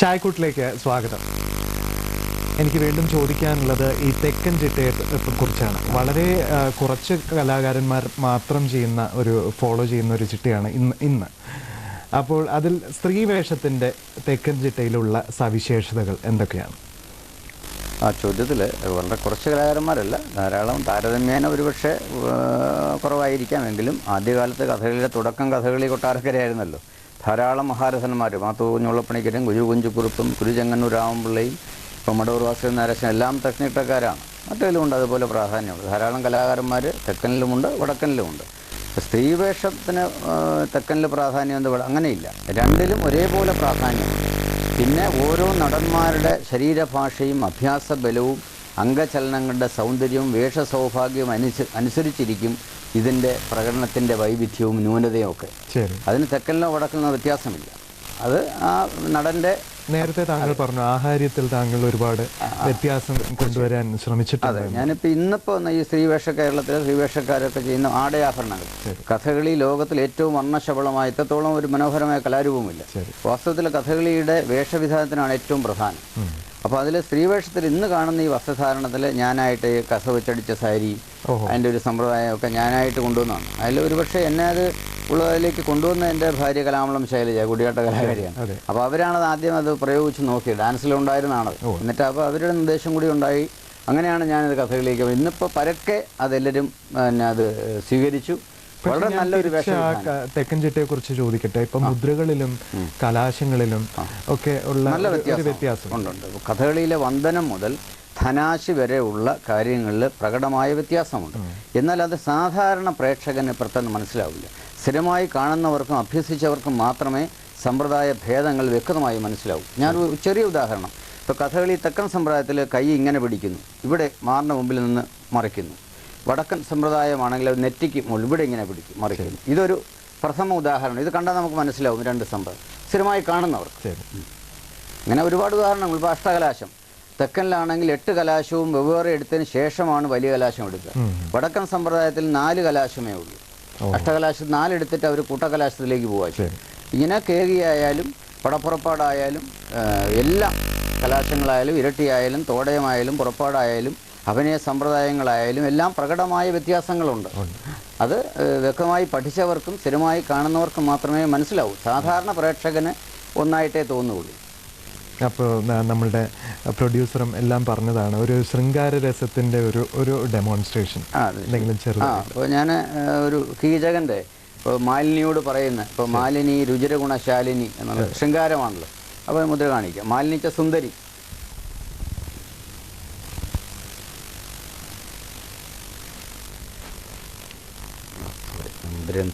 ചായക്കൂട്ടിലേക്ക് സ്വാഗതം. എനിക്ക് വീണ്ടും ചോദിക്കാനുള്ളത് ഈ തെക്കൻ ചിട്ടയെ കുറിച്ചാണ്. വളരെ കുറച്ച് കലാകാരന്മാർ മാത്രം ഫോളോ ചെയ്യുന്ന ഒരു ചിട്ടയാണ് ഇന്ന്. അപ്പോൾ അതിൽ സ്ത്രീവേഷത്തിൻ്റെ തെക്കൻ ചിട്ടയിലുള്ള സവിശേഷതകൾ എന്തൊക്കെയാണ്? ആ ചോദ്യത്തിൽ വളരെ കുറച്ച് കലാകാരന്മാരല്ല, ധാരാളം, താരതമ്യേന ഒരുപക്ഷെ കുറവായിരിക്കാമെങ്കിലും ആദ്യകാലത്ത് കഥകളിയുടെ തുടക്കം കഥകളി കൊട്ടാരക്കരയായിരുന്നല്ലോ. ധാരാളം മഹാരഥന്മാർ, മാത്തൂ ഞുള്ളപ്പണിക്കരും കുഞ്ചുകുറുപ്പും കുരുചെങ്ങന്നൂർ രാമപിള്ളയും ഇപ്പം മടവൂർ വാസുദേവൻ നാരായണൻ എല്ലാം തെക്കനിട്ടക്കാരാണ്. മറ്റേതിലുമുണ്ട് അതുപോലെ പ്രാധാന്യമുണ്ട്. ധാരാളം കലാകാരന്മാർ തെക്കനിലുമുണ്ട് വടക്കനിലുമുണ്ട്. സ്ത്രീവേഷത്തിന് തെക്കനിൽ പ്രാധാന്യം അങ്ങനെയില്ല, രണ്ടിലും ഒരേപോലെ പ്രാധാന്യമുണ്ട്. പിന്നെ ഓരോ നടന്മാരുടെ ശരീരഭാഷയും അഭ്യാസ ബലവും അംഗചലനങ്ങളുടെ സൗന്ദര്യവും വേഷസൗഭാഗ്യവും അനുസരിച്ചിരിക്കും ഇതിൻ്റെ പ്രകടനത്തിൻ്റെ വൈവിധ്യവും ന്യൂനതയും ഒക്കെ. അതിന് തെക്കനിലോ വടക്കനിലോ വ്യത്യാസമില്ല. അത് ആ നടൻ്റെ നേരത്തെ താങ്കൾ പറഞ്ഞു ആഹാര്യത്തിൽ താങ്കൾ ഒരുപാട് വ്യത്യാസം കൊണ്ടുവരാൻ ശ്രമിച്ചിട്ടുണ്ട്. ഞാനിപ്പോൾ ഇന്നിപ്പോൾ ഈ കേരളത്തിലെ സ്ത്രീവേഷക്കാരൊക്കെ ചെയ്യുന്ന ആടയാഭരണങ്ങൾ, കഥകളി ലോകത്തിൽ ഏറ്റവും വർണ്ണശബളമായ ഇത്രത്തോളം ഒരു മനോഹരമായ കലാരൂപമില്ല. വാസ്തവത്തിൽ കഥകളിയുടെ വേഷവിധാനത്തിനാണ് ഏറ്റവും പ്രധാനം. അപ്പോൾ അതിൽ സ്ത്രീവേഷത്തിൽ ഇന്ന് കാണുന്ന ഈ വസ്ത്രധാരണത്തിൽ ഞാനായിട്ട് കസ വെച്ചടിച്ച സാരി, അതിൻ്റെ ഒരു സമ്പ്രദായമൊക്കെ ഞാനായിട്ട് കൊണ്ടുവന്നതാണ്. അതിൽ ഒരുപക്ഷെ എന്നെ അത് ഉള്ളതിലേക്ക് കൊണ്ടുവന്ന എൻ്റെ ഭാര്യ കലാമളം ശൈലജ, കുടിയാട്ട കലാകാരിയാണ്. അപ്പോൾ അവരാണത് ആദ്യം അത് പ്രയോഗിച്ച് നോക്കിയത്, ഡാൻസിലുണ്ടായിരുന്നതാണത്. എന്നിട്ട് അപ്പോൾ അവരുടെ നിർദ്ദേശം കൂടി ഉണ്ടായി. അങ്ങനെയാണ് ഞാനിത് കഥകളിലേക്ക്. ഇന്നിപ്പോൾ പരക്കെ അതെല്ലാവരും അത് സ്വീകരിച്ചു. വളരെ നല്ലൊരു തെക്കൻ ചിട്ടയെ കുറിച്ച് ചോദിക്കട്ടെ. ഇപ്പം മുദ്രകളിലും കലാശങ്ങളിലും ഒക്കെ ഉള്ള നല്ല വ്യത്യാസം ഉണ്ട്. കഥകളിയിലെ വന്ദനം മുതൽ ധനാശി വരെയുള്ള കാര്യങ്ങളിൽ പ്രകടമായ വ്യത്യാസമുണ്ട്. എന്നാൽ അത് സാധാരണ പ്രേക്ഷകന് പെട്ടെന്ന് മനസ്സിലാവില്ല. സ്ഥിരമായി കാണുന്നവർക്കും അഭ്യസിച്ചവർക്കും മാത്രമേ സമ്പ്രദായ ഭേദങ്ങൾ വ്യക്തമായി മനസ്സിലാവൂ. ഞാനൊരു ചെറിയ ഉദാഹരണം. ഇപ്പോൾ കഥകളി തെക്കൻ സമ്പ്രദായത്തിൽ കൈ ഇങ്ങനെ പിടിക്കുന്നു, ഇവിടെ മാറിന് മുമ്പിൽ നിന്ന് മറിക്കുന്നു. വടക്കൻ സമ്പ്രദായമാണെങ്കിൽ അത് നെറ്റിക്ക് മുകളിൽ ഇവിടെ ഇങ്ങനെ മറിക്കുന്നു. ഇതൊരു പ്രഥമ ഉദാഹരണം. ഇത് കണ്ടാൽ നമുക്ക് മനസ്സിലാവും രണ്ട് സമ്പ്രദായം സ്ഥിരമായി കാണുന്നവർ. അങ്ങനെ ഒരുപാട് ഉദാഹരണങ്ങൾ. ഇപ്പോൾ അഷ്ടകലാശം തെക്കനിലാണെങ്കിൽ 8 കലാശവും വെവ്വേറെ എടുത്തതിന് ശേഷമാണ് വലിയ കലാശം എടുക്കുക. വടക്കൻ സമ്പ്രദായത്തിൽ 4 കലാശമേ ഉള്ളൂ. അഷ്ടകലാശം 4 എടുത്തിട്ട് അവർ കൂട്ടകലാശത്തിലേക്ക് പോവുക. ഇങ്ങനെ കേകിയായാലും പടപ്പുറപ്പാടായാലും എല്ലാം കലാശങ്ങളായാലും ഇരട്ടിയായാലും തോടയമായാലും പുറപ്പാടായാലും അഭിനയ സമ്പ്രദായങ്ങളായാലും എല്ലാം പ്രകടമായ വ്യത്യാസങ്ങളുണ്ട്. അത് വ്യക്തമായി പഠിച്ചവർക്കും സ്ഥിരമായി കാണുന്നവർക്കും മാത്രമേ മനസ്സിലാവൂ. സാധാരണ പ്രേക്ഷകന് ഒന്നായിട്ടേ തോന്നുകയുള്ളൂ. അപ്പോൾ നമ്മളുടെ പ്രൊഡ്യൂസറും എല്ലാം പറഞ്ഞതാണ് ഒരു ശൃംഗാര രസത്തിൻ്റെ ഒരു ഡെമോൺസ്ട്രേഷൻ എന്തെങ്കിലും ചെറുത്. അപ്പോൾ ഞാൻ ഒരു കീചകൻ്റെ ഇപ്പോൾ മാലിനിയോട് പറയുന്ന, ഇപ്പോൾ മാലിനി രുചിരഗുണശാലിനി എന്നുള്ള ശൃംഗാരമാണല്ലോ. അപ്പോൾ മുദ്ര കാണിക്കാം. മാലിനിച്ച സുന്ദരി.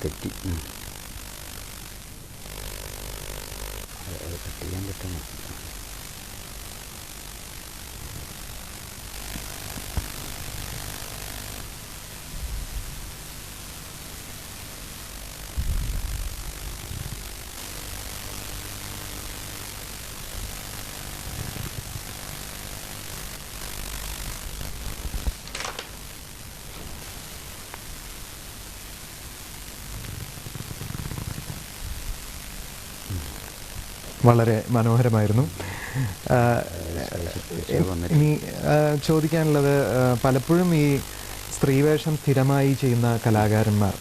തെറ്റി ചെയ്യാൻ പറ്റുന്നു. വളരെ മനോഹരമായിരുന്നു. ഇനി ചോദിക്കാനുള്ളത്, പലപ്പോഴും ഈ സ്ത്രീവേഷം സ്ഥിരമായി ചെയ്യുന്ന കലാകാരന്മാർ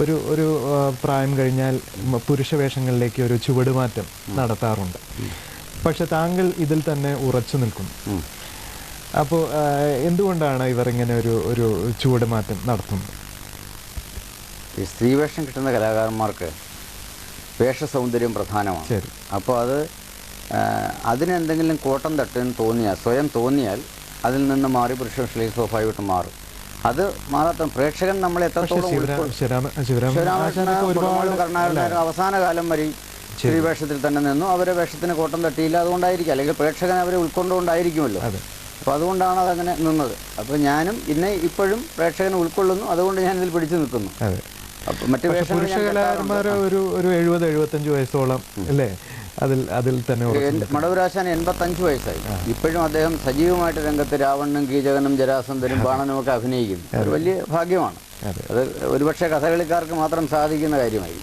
ഒരു പ്രായം കഴിഞ്ഞാൽ പുരുഷവേഷങ്ങളിലേക്ക് ഒരു ചുവടുമാറ്റം നടത്താറുണ്ട്. പക്ഷെ താങ്കൾ ഇതിൽ തന്നെ ഉറച്ചു നിൽക്കുന്നു. അപ്പോൾ എന്തുകൊണ്ടാണ് ഇവർ ഇങ്ങനെ ഒരു ചുവടുമാറ്റം നടത്തുന്നത്? ഈ സ്ത്രീവേഷം കിട്ടുന്ന കലാകാരന്മാർക്ക് വേഷസൗന്ദര്യം പ്രധാനമാണ്. അപ്പോൾ അതിനെന്തെങ്കിലും കോട്ടം തട്ടെന്ന് സ്വയം തോന്നിയാൽ അതിൽ നിന്ന് മാറി പുരുഷവേഷത്തിലേക്ക് സ്വാഭാവികമായിട്ട് മാറും. അത് മാറാത്ത പ്രേക്ഷകൻ നമ്മളെ എത്രത്തോളം കർണാടക അവസാന കാലം വരെ സ്ത്രീവേഷത്തിൽ തന്നെ നിന്നു. അവരെ വേഷത്തിന് കോട്ടം തട്ടിയില്ല, അതുകൊണ്ടായിരിക്കും. അല്ലെങ്കിൽ പ്രേക്ഷകൻ അവരെ ഉൾക്കൊണ്ടുകൊണ്ടായിരിക്കുമല്ലോ. അപ്പോൾ അതുകൊണ്ടാണ് അതങ്ങനെ നിന്നത്. അപ്പോൾ ഞാനും ഇപ്പോഴും പ്രേക്ഷകനെ ഉൾക്കൊള്ളുന്നു. അതുകൊണ്ട് ഞാനിതിൽ പിടിച്ചു നിൽക്കുന്നു. പുരുഷ കലാകാരന്മാർ ഒരു 70-75 വയസ്സോളം അല്ലേ അതിൽ തന്നെ. മടവൂരാശാൻ 85 വയസ്സായി. ഇപ്പോഴും അദ്ദേഹം സജീവമായിട്ട് രംഗത്ത് രാവണനും കീചകനും ജരാസന്ധനും ബാണനും ഒക്കെ അഭിനയിക്കുന്നു. ഒരു വലിയ ഭാഗ്യമാണ്. അത് ഒരുപക്ഷെ കഥകളിക്കാർക്ക് മാത്രം സാധിക്കുന്ന കാര്യമായി.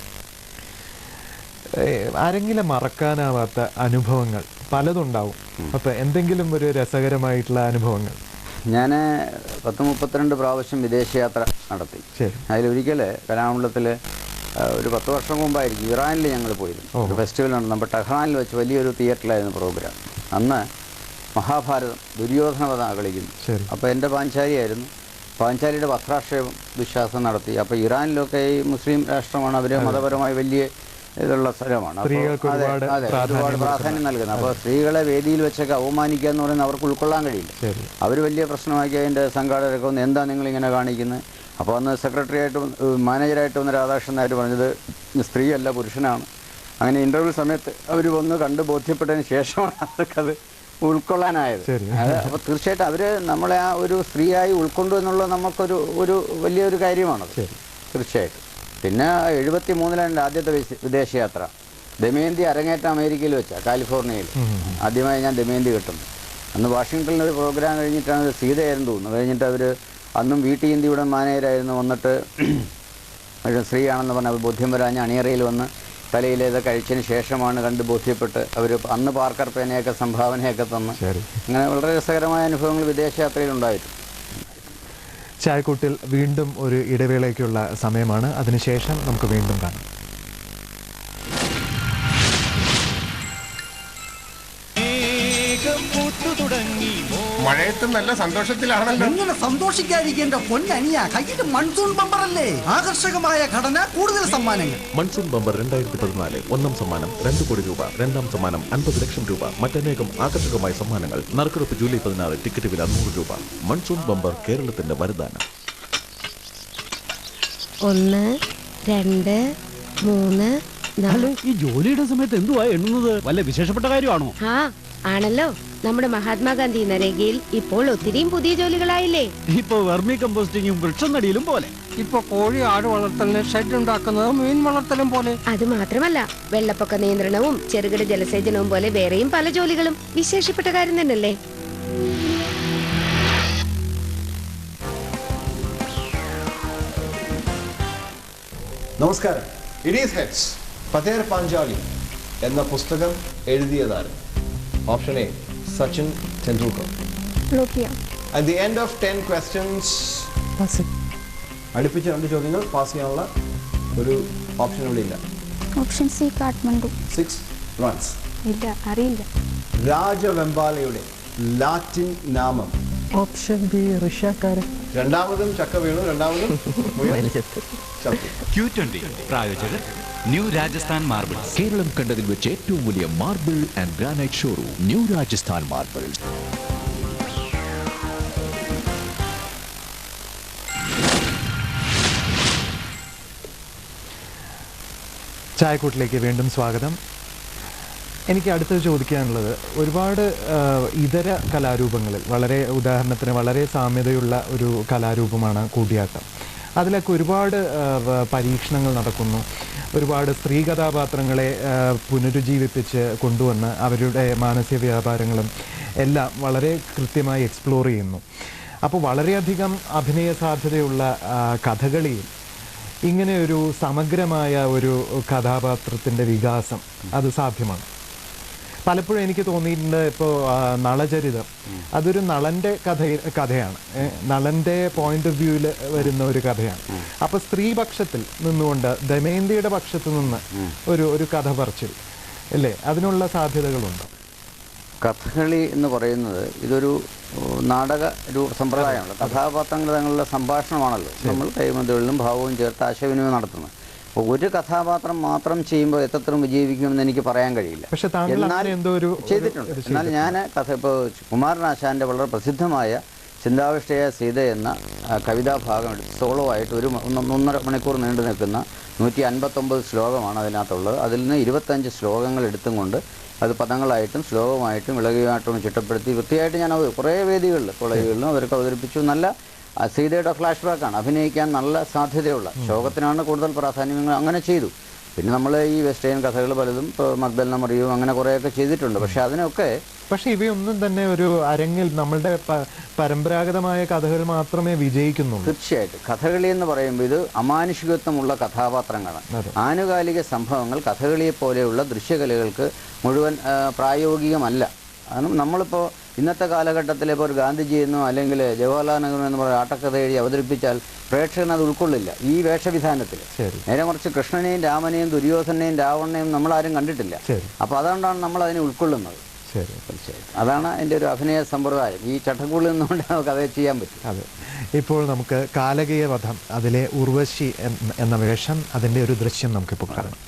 ആരെങ്കിലും മറക്കാനാവാത്ത അനുഭവങ്ങൾ പലതുണ്ടാവും. അപ്പം എന്തെങ്കിലും ഒരു രസകരമായിട്ടുള്ള അനുഭവങ്ങൾ? ഞാൻ 32 പ്രാവശ്യം വിദേശയാത്ര നടത്തി. അതിലൊരിക്കൽ കലാമണ്ഡലത്തിൽ ഒരു 10 വർഷം മുമ്പായിരിക്കും ഇറാനിൽ ഞങ്ങൾ പോയിരുന്നു. ഒരു ഫെസ്റ്റിവൽ നടന്നു. നമ്മൾ ടെഹ്റാനിൽ വെച്ച് വലിയൊരു തിയേറ്ററിലായിരുന്നു പ്രോഗ്രാം. അന്ന് മഹാഭാരതം ദുര്യോധനവധ കളിക്കുന്നു. അപ്പോൾ എൻ്റെ പാഞ്ചാലിയായിരുന്നു. പാഞ്ചാലിയുടെ വസ്ത്രാക്ഷേപം വിശ്വാസം നടത്തി. അപ്പോൾ ഇറാനിലൊക്കെ ഈ മുസ്ലിം രാഷ്ട്രമാണ്, അവർ മതപരമായി വലിയ ഇതുള്ള സ്ഥലമാണ്. അതെ, ഒരുപാട് പ്രാധാന്യം നൽകുന്നത്. അപ്പോൾ സ്ത്രീകളെ വേദിയിൽ വെച്ചൊക്കെ അവമാനിക്കുക എന്ന് പറയുന്നത് അവർക്ക് ഉൾക്കൊള്ളാൻ കഴിയില്ല. അവർ വലിയ പ്രശ്നമാക്കി അതിൻ്റെ സംഘാടകരൊക്കെ ഒന്ന് എന്താ നിങ്ങളിങ്ങനെ കാണിക്കുന്നത്. അപ്പോൾ അന്ന് മാനേജറായിട്ട് വന്ന രാധാകൃഷ്ണൻ നായർ പറഞ്ഞത് സ്ത്രീയല്ല പുരുഷനാണ്. അങ്ങനെ ഇൻ്റർവ്യൂ സമയത്ത് അവർ വന്ന് കണ്ട് ബോധ്യപ്പെട്ടതിന് ശേഷമാണ് അവർക്കത് ഉൾക്കൊള്ളാനായത്. അപ്പോൾ തീർച്ചയായിട്ടും അവർ നമ്മളെ ആ ഒരു സ്ത്രീയായി ഉൾക്കൊണ്ടു എന്നുള്ളത് നമുക്കൊരു വലിയൊരു കാര്യമാണ് തീർച്ചയായിട്ടും. പിന്നെ 73-ലാണ് ആദ്യത്തെ വിദേശയാത്ര. ദമയന്തി അരങ്ങേറ്റം അമേരിക്കയിൽ വെച്ചാണ്, കാലിഫോർണിയയിൽ. ആദ്യമായി ഞാൻ ദമയന്തി കിട്ടുന്നു. അന്ന് വാഷിങ്ടണിൽ ഒരു പ്രോഗ്രാം കഴിഞ്ഞിട്ടാണ്, ഒരു സീതയായിരുന്നു തോന്നുന്നു. കഴിഞ്ഞിട്ട് അവർ അന്നും ഇന്ത്യയുടെ മാനേജരായിരുന്നു. വന്നിട്ട് ഒരു സ്ത്രീയാണെന്ന് പറഞ്ഞ് അവർ ബോധ്യം വരാഞ്ഞ് അണിയറയിൽ വന്ന് തലയിലേതൊക്കെ കഴിച്ചതിന് ശേഷമാണ് കണ്ട് ബോധ്യപ്പെട്ട് അവർ അന്ന് പാർക്കർ പേനയൊക്കെ സംഭാവനയൊക്കെ തന്ന് അങ്ങനെ വളരെ രസകരമായ അനുഭവങ്ങൾ വിദേശയാത്രയിൽ ഉണ്ടായിരുന്നു. ചായക്കൂട്ടിൽ വീണ്ടും ഒരു ഇടവേളയ്ക്കുള്ള സമയമാണ്. അതിനുശേഷം നമുക്ക് വീണ്ടും കാണാം. മഴയത്ത് നല്ല സന്തോഷത്തിലാണല്ലോ. എങ്ങനെ സന്തോഷിക്കാതിരിക്കേണ്ട പൊന്നനിയ, കയ്യിൽ മൺസൂൺ ബമ്പറല്ലേ. ആകർഷകമായ ഘടന, കൂടുതൽ സമ്മാനങ്ങൾ. മൺസൂൺ ബമ്പർ 2014 ഒന്നാം സമ്മാനം 2 കോടി രൂപ, രണ്ടാം സമ്മാനം 50 ലക്ഷം രൂപ, മറ്റനേകം ആകർഷകമായ സമ്മാനങ്ങൾ. നറുക്കെടുപ്പ് ജൂലൈ 16. ടിക്കറ്റ് വില 100 രൂപ. മൺസൂൺ ബമ്പർ കേരളത്തിന്റെ വരദാനം. 1 2 3 4. ഈ ജോലിയുടെ സമയത്ത് എന്തുവാ എണ്ണുന്നത്? വല്ല വിശേഷപ്പെട്ട കാര്യമാണോ? ആണല്ലോ. നമ്മുടെ മഹാത്മാഗാന്ധി നരേഗയിൽ ഇപ്പോൾ ഒത്തിരിയും പുതിയ ജോലികളായില്ലേ. ഇപ്പൊ വെർമി കമ്പോസ്റ്റിങ്ങും വൃക്ഷം നടിയിലും പോലെ. ഇപ്പൊ കോഴി ആട് വളർത്തലിന് ഷെഡ് ഉണ്ടാക്കുന്നതും മീൻ വളർത്തലും പോലെ. അത് മാത്രമല്ല, വെള്ളപ്പൊക്ക നിയന്ത്രണവും ചെറുകിട ജലസേചനവും പോലെ വേറെയും പല ജോലികളും വിശേഷപ്പെട്ട കാര്യം തന്നെയല്ലേ. നമസ്കാരം. ഇഡീസ് ഹെഡ്സ് പതേർ പാഞ്ചാലി എന്ന പുസ്തകം എഴുതിയതാണ്. Option A Sachin Tendulkar. At the end of 10 questions, അടുപ്പിച്ച 2 ചോദ്യങ്ങൾ പാസ് ചെയ്യാനുള്ള ഒരു ഓപ്ഷൻ ഇവിടെ ഇല്ല. Option C Kathmandu. 6 runs. ഇല്ല, അറിയില്ല. രാജവെമ്പാലയുടെ ലാറ്റിൻ നാമം. ഓപ്ഷൻ ബി റഷ്യക്കാരൻ. രണ്ടാമതും ചക്ക വീണു. രണ്ടാമതും Q20 പ്രായോജകർ ന്യൂ രാജസ്ഥാൻ മാർബിൾ. കേരളം കണ്ടതിൽ വെച്ച് ഏറ്റവും വലിയ marble and granite showroom new Rajasthan marble. ചായക്കൂട്ടിലേക്ക് വീണ്ടും സ്വാഗതം. എനിക്ക് അടുത്തത് ചോദിക്കാനുള്ളത്, ഒരുപാട് ഇതര കലാരൂപങ്ങളിൽ ഉദാഹരണത്തിന് വളരെ സാമ്യതയുള്ള ഒരു കലാരൂപമാണ് കൂടിയാട്ടം. അതിലൊക്കെ ഒരുപാട് പരീക്ഷണങ്ങൾ നടക്കുന്നു. ഒരുപാട് സ്ത്രീ കഥാപാത്രങ്ങളെ പുനരുജ്ജീവിപ്പിച്ച് കൊണ്ടുവന്ന് അവരുടെ മാനസിക വ്യാപാരങ്ങളും എല്ലാം വളരെ കൃത്യമായി എക്സ്പ്ലോർ ചെയ്യുന്നു. അപ്പോൾ വളരെയധികം അഭിനയ സാധ്യതയുള്ള കഥകളിയിൽ ഇങ്ങനെ ഒരു സമഗ്രമായ ഒരു കഥാപാത്രത്തിൻ്റെ വികാസം അത് സാധ്യമാണ്. പലപ്പോഴും എനിക്ക് തോന്നിയിട്ടുണ്ട്, ഇപ്പോൾ നളചരിതം അതൊരു നളൻ്റെ കഥയാണ്, നളൻ്റെ പോയിന്റ് ഓഫ് വ്യൂവിൽ വരുന്ന ഒരു കഥയാണ്. അപ്പോൾ സ്ത്രീപക്ഷത്തിൽ നിന്നുകൊണ്ട് ദമയന്തിയുടെ പക്ഷത്ത് നിന്ന് ഒരു കഥ പറച്ചിൽ അല്ലേ, അതിനുള്ള സാധ്യതകളുണ്ട്. കഥകളി എന്ന് പറയുന്നത് ഇതൊരു നാടക സമ്പ്രദായമാണ്. കഥാപാത്രങ്ങൾ തങ്ങളുടെ സംഭാഷണമാണല്ലോ. നമ്മൾ കൈമന്തുകളിലും ഭാവവും ചേർത്ത് ആശയവിനിമയം നടത്തുന്നത്. അപ്പോൾ ഒരു കഥാപാത്രം മാത്രം ചെയ്യുമ്പോൾ എത്രത്തോളം വിജയിക്കുമെന്ന് എനിക്ക് പറയാൻ കഴിയില്ല. ചെയ്തിട്ടുണ്ട്. എന്നാൽ ഞാൻ ഇപ്പോൾ കുമാരനാശാൻ്റെ വളരെ പ്രസിദ്ധമായ ചിന്താവിഷ്ടയായ സീത എന്ന കവിതാഭാഗം സോളോ ആയിട്ട് 1.5 മണിക്കൂർ നീണ്ടു നിൽക്കുന്ന 159 ശ്ലോകമാണ് അതിനകത്തുള്ളത്. അതിൽ നിന്ന് 25 ശ്ലോകങ്ങൾ എടുത്തും കൊണ്ട് അത് പദങ്ങളായിട്ടും ശ്ലോകമായിട്ടും ഇളകിയായിട്ടും ചിട്ടപ്പെടുത്തി വൃത്തിയായിട്ട് ഞാൻ കുറേ വേദികളിൽ കോളേജുകളിലും അവർക്ക് അവതരിപ്പിച്ചു. നല്ല സീതയുടെ ഫ്ലാഷ് ബാക്കാണ്. അഭിനയിക്കാൻ നല്ല സാധ്യതയുള്ള, ശോകത്തിനാണ് കൂടുതൽ പ്രാധാന്യം, അങ്ങനെ ചെയ്തു. പിന്നെ നമ്മൾ ഈ വെസ്റ്റേൺ കഥകൾ പലതും ഇപ്പോൾ മഗ്ദലന മറിയവും അങ്ങനെ കുറേയൊക്കെ ചെയ്തിട്ടുണ്ട്. പക്ഷെ അതിനൊക്കെ ഇവയൊന്നും തന്നെ ഒരു അരങ്ങിൽ നമ്മളുടെ പരമ്പരാഗതമായ കഥകൾ മാത്രമേ വിജയിക്കുന്നുള്ളൂ. തീർച്ചയായിട്ടും കഥകളി എന്ന് പറയുമ്പോൾ ഇത് അമാനുഷികത്വമുള്ള കഥാപാത്രങ്ങളാണ്. ആനുകാലിക സംഭവങ്ങൾ കഥകളിയെ പോലെയുള്ള ദൃശ്യകലകൾക്ക് മുഴുവൻ പ്രായോഗികമല്ല. കാരണം നമ്മളിപ്പോൾ ഇന്നത്തെ കാലഘട്ടത്തിൽ ഇപ്പോൾ ഒരു ഗാന്ധിജിയെന്നോ അല്ലെങ്കിൽ ജവഹർലാൽ നെഹ്റു എന്ന് പറയുന്ന ആട്ടക്കഥ എഴുതി അവതരിപ്പിച്ചാൽ പ്രേക്ഷകൻ അത് ഉൾക്കൊള്ളില്ല ഈ വേഷവിധാനത്തിൽ. നേരെ മറിച്ച് കൃഷ്ണനെയും രാമനെയും ദുര്യോധനെയും രാവണനെയും നമ്മളാരും കണ്ടിട്ടില്ല. അപ്പോൾ അതുകൊണ്ടാണ് നമ്മൾ അതിനെ ഉൾക്കൊള്ളുന്നത്. അതാണ് അതിൻ്റെ ഒരു അഭിനയ സമ്പ്രദായം. ഈ ചട്ടക്കൂടിൽ നിന്നുകൊണ്ട് നമുക്ക് അത് ചെയ്യാൻ പറ്റും. അതെ. ഇപ്പോൾ നമുക്ക് കാലകീയ വധം അതിലെ ഉർവശി എന്ന വേഷം അതിൻ്റെ ഒരു ദൃശ്യം നമുക്കിപ്പോൾ കാണാം.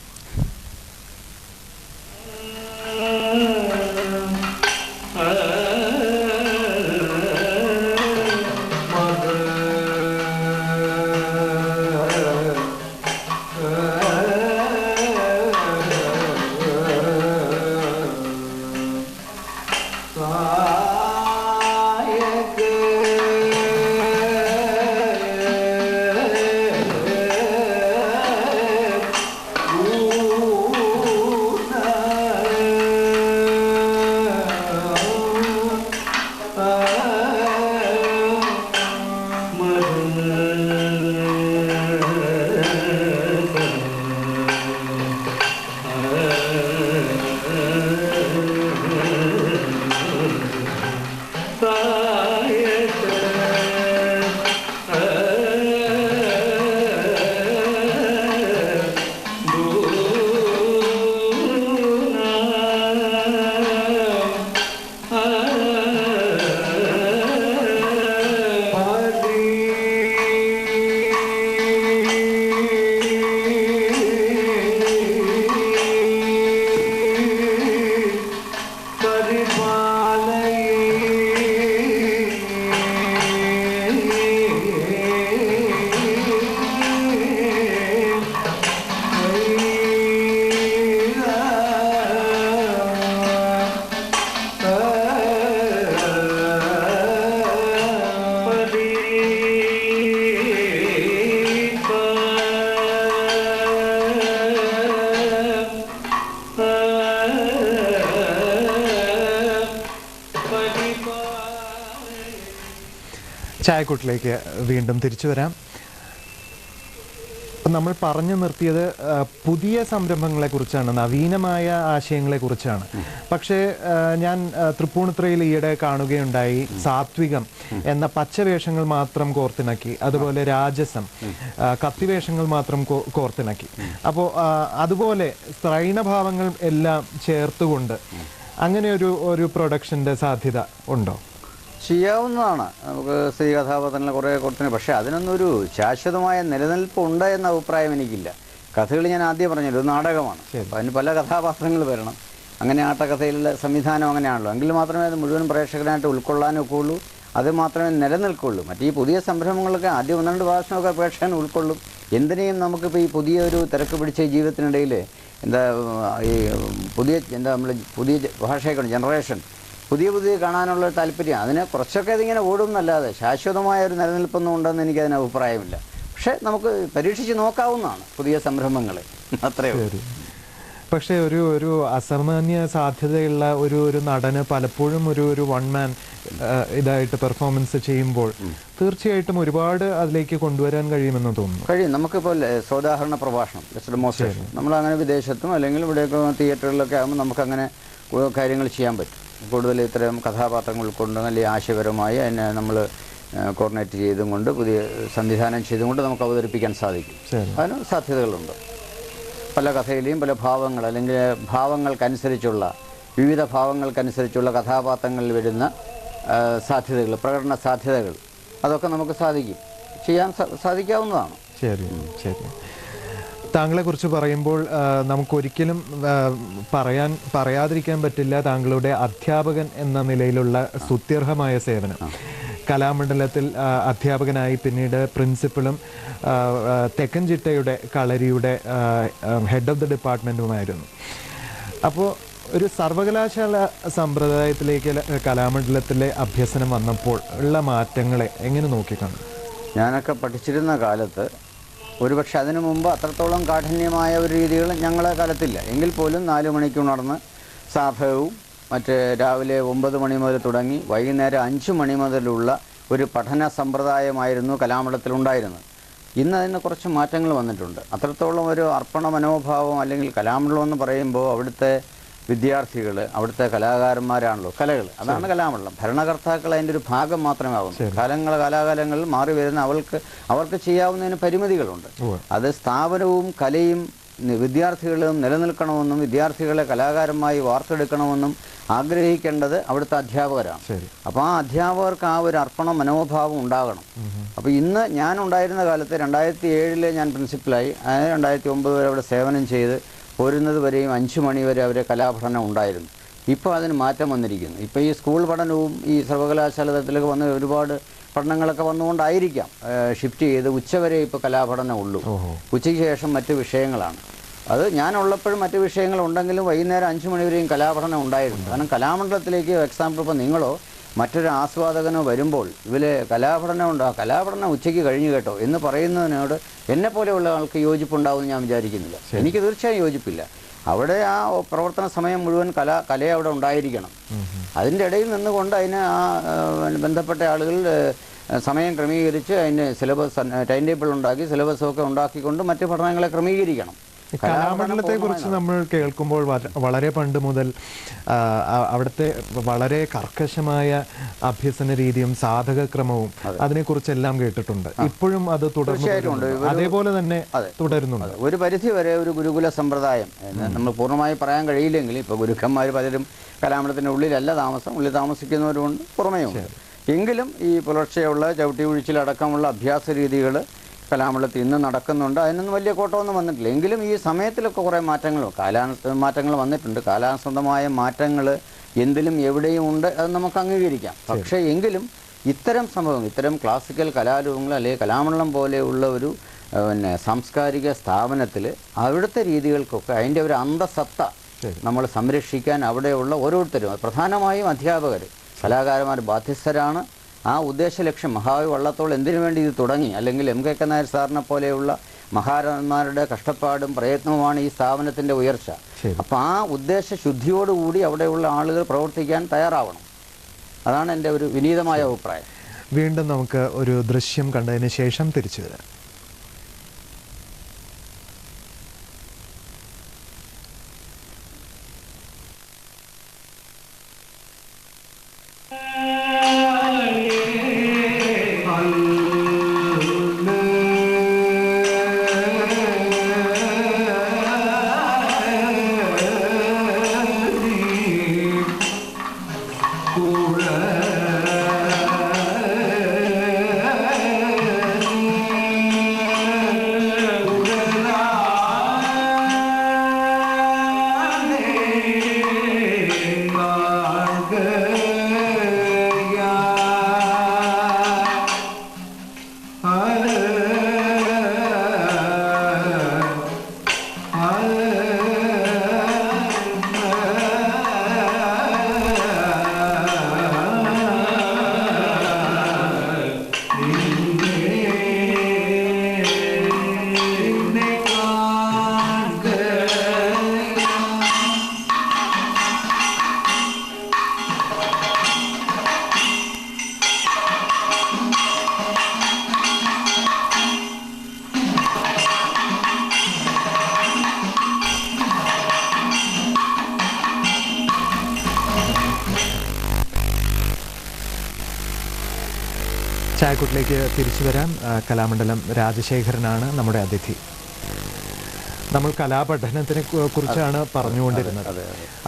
ചായക്കൂട്ടിലേക്ക് വീണ്ടും തിരിച്ചു വരാം. നമ്മൾ പറഞ്ഞു നിർത്തിയത് പുതിയ സംരംഭങ്ങളെക്കുറിച്ചാണ്, നവീനമായ ആശയങ്ങളെക്കുറിച്ചാണ്. പക്ഷേ ഞാൻ തൃപ്പൂണിത്തുറയിൽ ഈയിടെ കാണുകയുണ്ടായി സാത്വികം എന്ന പച്ചവേഷങ്ങൾ മാത്രം കോർത്തിണക്കി, അതുപോലെ രാജസം കത്തിവേഷങ്ങൾ മാത്രം കോർത്തിണക്കി. അപ്പോൾ അതുപോലെ സ്ത്രൈണഭാവങ്ങൾ എല്ലാം ചേർത്തുകൊണ്ട് അങ്ങനെ ഒരു പ്രൊഡക്ഷൻ്റെ സാധ്യത ഉണ്ടോ? ചെയ്യാവുന്നതാണ്. നമുക്ക് സ്ത്രീ കഥാപാത്രങ്ങളെ കുറേ കൊടുത്തിന്. പക്ഷേ അതിനൊന്നൊരു ശാശ്വതമായ നിലനിൽപ്പ് ഉണ്ട് എന്ന അഭിപ്രായം എനിക്കില്ല. കഥകളി ഞാൻ ആദ്യം പറഞ്ഞല്ലോ ഒരു നാടകമാണ്. അപ്പോൾ അതിന് പല കഥാപാത്രങ്ങൾ വരണം. അങ്ങനെ ആട്ടക്കഥയിലുള്ള സംവിധാനം അങ്ങനെയാണല്ലോ. എങ്കിൽ മാത്രമേ അത് മുഴുവൻ പ്രേക്ഷകനായിട്ട് ഉൾക്കൊള്ളാനൊക്കെ ഉള്ളൂ. അത് മാത്രമേ നിലനിൽക്കുള്ളൂ. മറ്റേ ഈ പുതിയ സംരംഭങ്ങളൊക്കെ ആദ്യം 1-2 പ്രാവശ്യമൊക്കെ പ്രേക്ഷകൻ ഉൾക്കൊള്ളും. എന്തിനേയും നമുക്കിപ്പോൾ ഈ പുതിയൊരു തിരക്ക് പിടിച്ച ജീവിതത്തിനിടയിൽ ഈ പുതിയ ഭാഷയൊക്കെ ജനറേഷൻ പുതിയ കാണാനുള്ള താല്പര്യം അതിന് കുറച്ചൊക്കെ ഇതിങ്ങനെ ഓടും എന്നല്ലാതെ ശാശ്വതമായ ഒരു നിലനിൽപ്പൊന്നും ഉണ്ടെന്ന് എനിക്കതിന് അഭിപ്രായമില്ല. പക്ഷേ നമുക്ക് പരീക്ഷിച്ച് നോക്കാവുന്നതാണ് പുതിയ സംരംഭങ്ങളെ, അത്രയേ ഉള്ളൂ. പക്ഷേ ഒരു അസാമാന്യ സാധ്യതയുള്ള ഒരു നടന് പലപ്പോഴും ഒരു വൺ മാൻ ഇതായിട്ട് പെർഫോമൻസ് ചെയ്യുമ്പോൾ തീർച്ചയായിട്ടും ഒരുപാട് അതിലേക്ക് കൊണ്ടുവരാൻ കഴിയുമെന്ന് തോന്നുന്നു. കഴിയും. നമുക്കിപ്പോൾ സോദാഹരണ പ്രഭാഷണം, ഡെമോൺസ്ട്രേഷൻ, നമ്മളങ്ങനെ വിദേശത്തും അല്ലെങ്കിൽ ഇവിടെയൊക്കെ തിയേറ്ററുകളിലൊക്കെ ആകുമ്പോൾ നമുക്കങ്ങനെ കാര്യങ്ങൾ ചെയ്യാൻ പറ്റും. കൂടുതൽ ഇത്തരം കഥാപാത്രങ്ങൾ കൊണ്ട് നല്ല ആശയപരമായി അതിനെ നമ്മൾ കോർഡിനേറ്റ് ചെയ്തും കൊണ്ട് പുതിയ സംവിധാനം ചെയ്തും കൊണ്ട് നമുക്ക് അവതരിപ്പിക്കാൻ സാധിക്കും. അതിന് സാധ്യതകളുണ്ട്. പല കഥയിലെയും പല ഭാവങ്ങൾ അല്ലെങ്കിൽ ഭാവങ്ങൾക്കനുസരിച്ചുള്ള വിവിധ ഭാവങ്ങൾക്കനുസരിച്ചുള്ള കഥാപാത്രങ്ങളിൽ വരുന്ന സാധ്യതകൾ, പ്രകടന സാധ്യതകൾ, അതൊക്കെ നമുക്ക് ചെയ്യാൻ സാധിക്കാവുന്നതാണ്. ശരി ശരി. താങ്കളെക്കുറിച്ച് പറയുമ്പോൾ നമുക്കൊരിക്കലും പറയാതിരിക്കാൻ പറ്റില്ല താങ്കളുടെ അധ്യാപകൻ എന്ന നിലയിലുള്ള സ്തുത്യർഹമായ സേവനം. കലാമണ്ഡലത്തിൽ അധ്യാപകനായി പിന്നീട് പ്രിൻസിപ്പളും തെക്കൻ ചിട്ടയുടെ കളരിയുടെ ഹെഡ് ഓഫ് ദി ഡിപ്പാർട്ട്മെൻറ്റുമായിരുന്നു. അപ്പോൾ ഒരു സർവകലാശാല സമ്പ്രദായത്തിലേക്ക് കലാമണ്ഡലത്തിലെ അഭ്യസനം വന്നപ്പോൾ ഉള്ള മാറ്റങ്ങളെ എങ്ങനെ നോക്കിക്കാണും? ഞാനൊക്കെ പഠിച്ചിരുന്ന കാലത്ത് ഒരുപക്ഷെ അതിനു മുമ്പ് അത്രത്തോളം കാഠിന്യമായ ഒരു രീതികൾ ഞങ്ങളെ കാലത്തില്ല. എങ്കിൽ പോലും 4 മണിക്ക് ഉണർന്ന് സാധകവും മറ്റ് രാവിലെ 9 മണി മുതൽ തുടങ്ങി വൈകുന്നേരം 5 മണി മുതലുള്ള ഒരു പഠന സമ്പ്രദായമായിരുന്നു കലാമണ്ഡലത്തിലുണ്ടായിരുന്നത്. ഇന്ന് അതിന് കുറച്ച് മാറ്റങ്ങൾ വന്നിട്ടുണ്ട്. അത്രത്തോളം ഒരു അർപ്പണ മനോഭാവം, അല്ലെങ്കിൽ കലാമണ്ഡലം എന്ന് പറയുമ്പോൾ അവിടുത്തെ വിദ്യാർത്ഥികൾ, അവിടുത്തെ കലാകാരന്മാരാണല്ലോ കലകൾ, അതാണ് കലാമണ്ഡലം. ഭരണകർത്താക്കൾ അതിൻ്റെ ഒരു ഭാഗം മാത്രമേ ആവുന്നു. കാലാകാലങ്ങളിൽ മാറി വരുന്ന അവർക്ക് ചെയ്യാവുന്നതിന് പരിമിതികളുണ്ട്. അത് സ്ഥാപനവും കലയും വിദ്യാർത്ഥികളും നിലനിൽക്കണമെന്നും വിദ്യാർത്ഥികളെ കലാകാരന്മായി വാർത്തെടുക്കണമെന്നും ആഗ്രഹിക്കേണ്ടത് അവിടുത്തെ അധ്യാപകരാണ്. അപ്പോൾ ആ അധ്യാപകർക്ക് ആ ഒരു അർപ്പണ മനോഭാവം ഉണ്ടാകണം. അപ്പോൾ ഇന്ന് ഞാൻ ഉണ്ടായിരുന്ന കാലത്ത് 2007 ഞാൻ പ്രിൻസിപ്പലായി, 2009 വരെ അവിടെ സേവനം ചെയ്ത് പോരുന്നത് വരെയും 5 മണി വരെ അവരെ കലാപഠനം ഉണ്ടായിരുന്നു. ഇപ്പോൾ അതിന് മാറ്റം വന്നിരിക്കുന്നു. ഇപ്പോൾ ഈ സ്കൂൾ പഠനവും ഈ സർവകലാശാല തലത്തിലൊക്കെ വന്ന് ഒരുപാട് പഠനങ്ങളൊക്കെ വന്നുകൊണ്ടായിരിക്കാം ഷിഫ്റ്റ് ചെയ്ത് ഉച്ചവരെ ഇപ്പോൾ കലാപഠനം ഉള്ളൂ. ഉച്ചയ്ക്ക് ശേഷം മറ്റ് വിഷയങ്ങളാണ്. അത് ഞാനുള്ളപ്പോഴും മറ്റ് വിഷയങ്ങളുണ്ടെങ്കിലും വൈകുന്നേരം 5 മണി വരെയും കലാപഠനം ഉണ്ടായിരുന്നു. കാരണം കലാമണ്ഡലത്തിലേക്ക് എക്സാമ്പിൾ ഇപ്പോൾ നിങ്ങളോ മറ്റൊരു ആസ്വാദകനോ വരുമ്പോൾ ഇവർ കലാപഠനം ഉണ്ടോ, കലാപഠനം ഉച്ചയ്ക്ക് കഴിഞ്ഞു കേട്ടോ എന്ന് പറയുന്നതിനോട് എന്നെപ്പോലെയുള്ള ആൾക്ക് യോജിപ്പുണ്ടാവുമെന്ന് ഞാൻ വിചാരിക്കുന്നില്ല. എനിക്ക് തീർച്ചയായും യോജിപ്പില്ല. അവിടെ ആ പ്രവർത്തന സമയം മുഴുവൻ കല അവിടെ ഉണ്ടായിരിക്കണം. അതിൻ്റെ ഇടയിൽ നിന്നുകൊണ്ട് അതിന് ആ ബന്ധപ്പെട്ട ആളുകൾ സമയം ക്രമീകരിച്ച് അതിന് സിലബസ് ടൈം ടേബിൾ ഉണ്ടാക്കി സിലബസൊക്കെ ഉണ്ടാക്കിക്കൊണ്ട് മറ്റ് പഠനങ്ങളെ ക്രമീകരിക്കണം. കലാമണ്ഡലത്തെ കുറിച്ച് നമ്മൾ കേൾക്കുമ്പോൾ വളരെ പണ്ട് മുതൽ അവിടുത്തെ വളരെ കർക്കശമായ അഭ്യസന രീതിയും സാധകക്രമവും അതിനെക്കുറിച്ചെല്ലാം കേട്ടിട്ടുണ്ട്. ഇപ്പോഴും അത് തുടർന്നുണ്ട്, അതേപോലെ തന്നെ തുടരുന്നുണ്ട്. ഒരു പരിധി വരെ ഒരു ഗുരുകുല സമ്പ്രദായം നമ്മൾ പൂർണ്ണമായി പറയാൻ കഴിയില്ലെങ്കിൽ ഇപ്പോൾ ഗുരുക്കന്മാർ പലരും കലാമണ്ഡലത്തിൻ്റെ ഉള്ളിലല്ല താമസം, ഉള്ളിൽ താമസിക്കുന്നവരുമുണ്ട്, പുറമേയുണ്ട്. എങ്കിലും ഈ പുലർച്ചെയുള്ള ചവിട്ടി വീഴ്ചയിലടക്കമുള്ള അഭ്യാസ രീതികൾ കലാമണ്ഡലത്തിൽ ഇന്ന് നടക്കുന്നുണ്ട്. അതിനൊന്നും വലിയ കോട്ടമൊന്നും വന്നിട്ടില്ല. എങ്കിലും ഈ സമയത്തിലൊക്കെ കുറേ മാറ്റങ്ങൾ വന്നിട്ടുണ്ട്. കാലാനുസൃതമായ മാറ്റങ്ങൾ എന്തിലും എവിടെയും ഉണ്ട്, അത് നമുക്ക് അംഗീകരിക്കാം. പക്ഷേ എങ്കിലും ഇത്തരം സംഭവങ്ങൾ, ഇത്തരം ക്ലാസിക്കൽ കലാരൂപങ്ങൾ അല്ലെങ്കിൽ കലാമണ്ഡലം പോലെയുള്ള ഒരു സാംസ്കാരിക സ്ഥാപനത്തിൽ അവിടുത്തെ രീതികൾക്കൊക്കെ അതിൻ്റെ ഒരു അന്തസത്ത നമ്മൾ സംരക്ഷിക്കാൻ അവിടെയുള്ള ഓരോരുത്തരും, പ്രധാനമായും അധ്യാപകർ, കലാകാരന്മാർ ബാധ്യസ്ഥരാണ്. ആ ഉദ്ദേശലക്ഷ്യം മഹാകവി വള്ളത്തോൾ എന്തിനു വേണ്ടി ഇത് തുടങ്ങി, അല്ലെങ്കിൽ MK നായർ സാറിനെ പോലെയുള്ള മഹാരഥന്മാരുടെ കഷ്ടപ്പാടും പ്രയത്നവുമാണ് ഈ സ്ഥാപനത്തിൻ്റെ ഉയർച്ച. അപ്പോൾ ആ ഉദ്ദേശശുദ്ധിയോടുകൂടി അവിടെയുള്ള ആളുകൾ പ്രവർത്തിക്കാൻ തയ്യാറാവണം. അതാണ് എൻ്റെ ഒരു വിനീതമായ അഭിപ്രായം. വീണ്ടും നമുക്ക് ഒരു ദൃശ്യം കണ്ടതിന് ശേഷം തിരിച്ചു വരാം. ചായക്കൂട്ടിലേക്ക് തിരിച്ചു വരാം. കലാമണ്ഡലം രാജശേഖരനാണ് നമ്മുടെ അതിഥി. നമ്മൾ കലാപഠനത്തിനെ കുറിച്ചാണ് പറഞ്ഞുകൊണ്ടിരുന്നത്.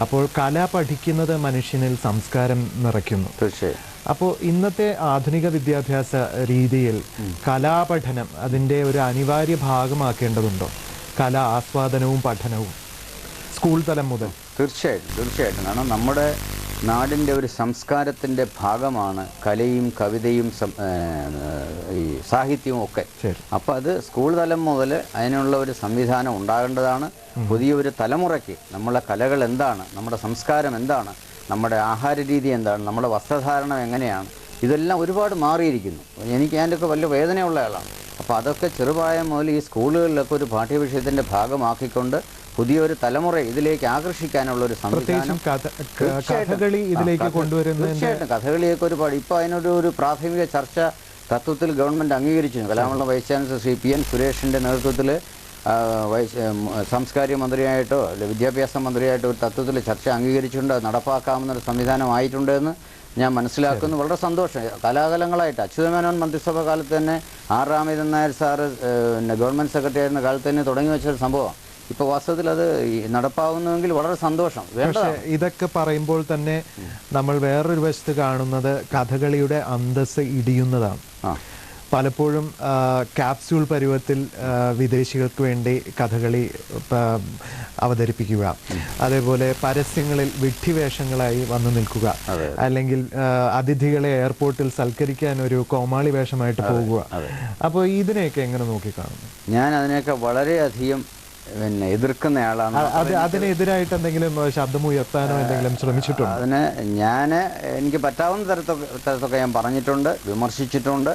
അപ്പോൾ കല പഠിക്കുന്നത് മനുഷ്യനിൽ സംസ്കാരം നിറയ്ക്കുന്നു. തീർച്ചയായും. അപ്പോൾ ഇന്നത്തെ ആധുനിക വിദ്യാഭ്യാസ രീതിയിൽ കലാപഠനം അതിൻ്റെ ഒരു അനിവാര്യ ഭാഗമാക്കേണ്ടതുണ്ടോ? കലാ ആസ്വാദനവും പഠനവും സ്കൂൾ തലം മുതൽ? തീർച്ചയായിട്ടും. കാരണം നമ്മുടെ നാടിൻ്റെ ഒരു സംസ്കാരത്തിൻ്റെ ഭാഗമാണ് കലയും കവിതയും ഈ സാഹിത്യവും ഒക്കെ. അപ്പോൾ അത് സ്കൂൾ തലം മുതൽ അതിനുള്ള ഒരു സംവിധാനം ഉണ്ടാകേണ്ടതാണ്. പുതിയൊരു തലമുറയ്ക്ക് നമ്മളെ കലകൾ എന്താണ്, നമ്മുടെ സംസ്കാരം എന്താണ്, നമ്മുടെ ആഹാര രീതി എന്താണ്, നമ്മുടെ വസ്ത്രധാരണം എങ്ങനെയാണ്, ഇതെല്ലാം ഒരുപാട് മാറിയിരിക്കുന്നു. എനിക്ക് അതിൻ്റെയൊക്കെ വലിയ വേദനയുള്ള ആളാണ്. അപ്പോൾ അതൊക്കെ ചെറുപ്രായം മുതൽ ഈ സ്കൂളുകളിലൊക്കെ ഒരു പാഠ്യവിഷയത്തിൻ്റെ ഭാഗമാക്കിക്കൊണ്ട് പുതിയൊരു തലമുറ ഇതിലേക്ക് ആകർഷിക്കാനുള്ള ഒരു സംവിധാനം തീർച്ചയായിട്ടും കഥകളിയൊക്കെ ഒരുപാട് ഇപ്പോൾ അതിനൊരു പ്രാഥമിക ചർച്ച തത്വത്തിൽ ഗവൺമെൻറ് അംഗീകരിച്ചിരുന്നു. Kalamandalam vice chancellor Shri P N സുരേഷിൻ്റെ നേതൃത്വത്തിൽ സാംസ്കാരിക മന്ത്രിയായിട്ടോ അല്ലെങ്കിൽ വിദ്യാഭ്യാസ മന്ത്രിയായിട്ടോ ഒരു തത്വത്തിൽ ചർച്ച അംഗീകരിച്ചുകൊണ്ട് നടപ്പാക്കാവുന്നൊരു സംവിധാനമായിട്ടുണ്ടെന്ന് ഞാൻ മനസ്സിലാക്കുന്നു. വളരെ സന്തോഷം. കലാകാലങ്ങളായിട്ട് അച്യുതമേനോൻ മന്ത്രിസഭ കാലത്ത് തന്നെ R Ramachandran Nair sir government secretary ആയിരുന്ന കാലത്ത് തന്നെ തുടങ്ങി വെച്ചൊരു സംഭവമാണ്. ഇപ്പോൾ വാസ്തവത്തിൽ അത് നടപ്പാവുന്നുവെങ്കിൽ വളരെ സന്തോഷം. പക്ഷേ ഇതൊക്കെ പറയുമ്പോൾ തന്നെ നമ്മൾ വേറൊരു വശത്ത് കാണുന്നത് കഥകളിയുടെ അന്തസ്സ് ഇടിയുന്നതാണ്. പലപ്പോഴും ക്യാപ്സ്യൂൾ പരുവത്തിൽ വിദേശികൾക്ക് വേണ്ടി കഥകളി അവതരിപ്പിക്കുക, അതേപോലെ പരസ്യങ്ങളിൽ വിഡ്ഢിവേഷങ്ങളായി വന്നു നിൽക്കുക, അല്ലെങ്കിൽ അതിഥികളെ എയർപോർട്ടിൽ സൽക്കരിക്കാൻ ഒരു കോമാളി വേഷമായിട്ട് പോകുക. അപ്പോൾ ഇതിനെയൊക്കെ എങ്ങനെ നോക്കിക്കാണുന്നു? ഞാൻ അതിനെയൊക്കെ വളരെയധികം എതിർക്കുന്നയാളാണ്. അതിനെതിരായിട്ട് എന്തെങ്കിലും ശബ്ദമുയർത്താനോ എന്തെങ്കിലും ശ്രമിച്ചിട്ടുണ്ടോ? അതിന് എനിക്ക് പറ്റാവുന്ന തരത്തൊക്കെ ഞാൻ പറഞ്ഞിട്ടുണ്ട്, വിമർശിച്ചിട്ടുണ്ട്.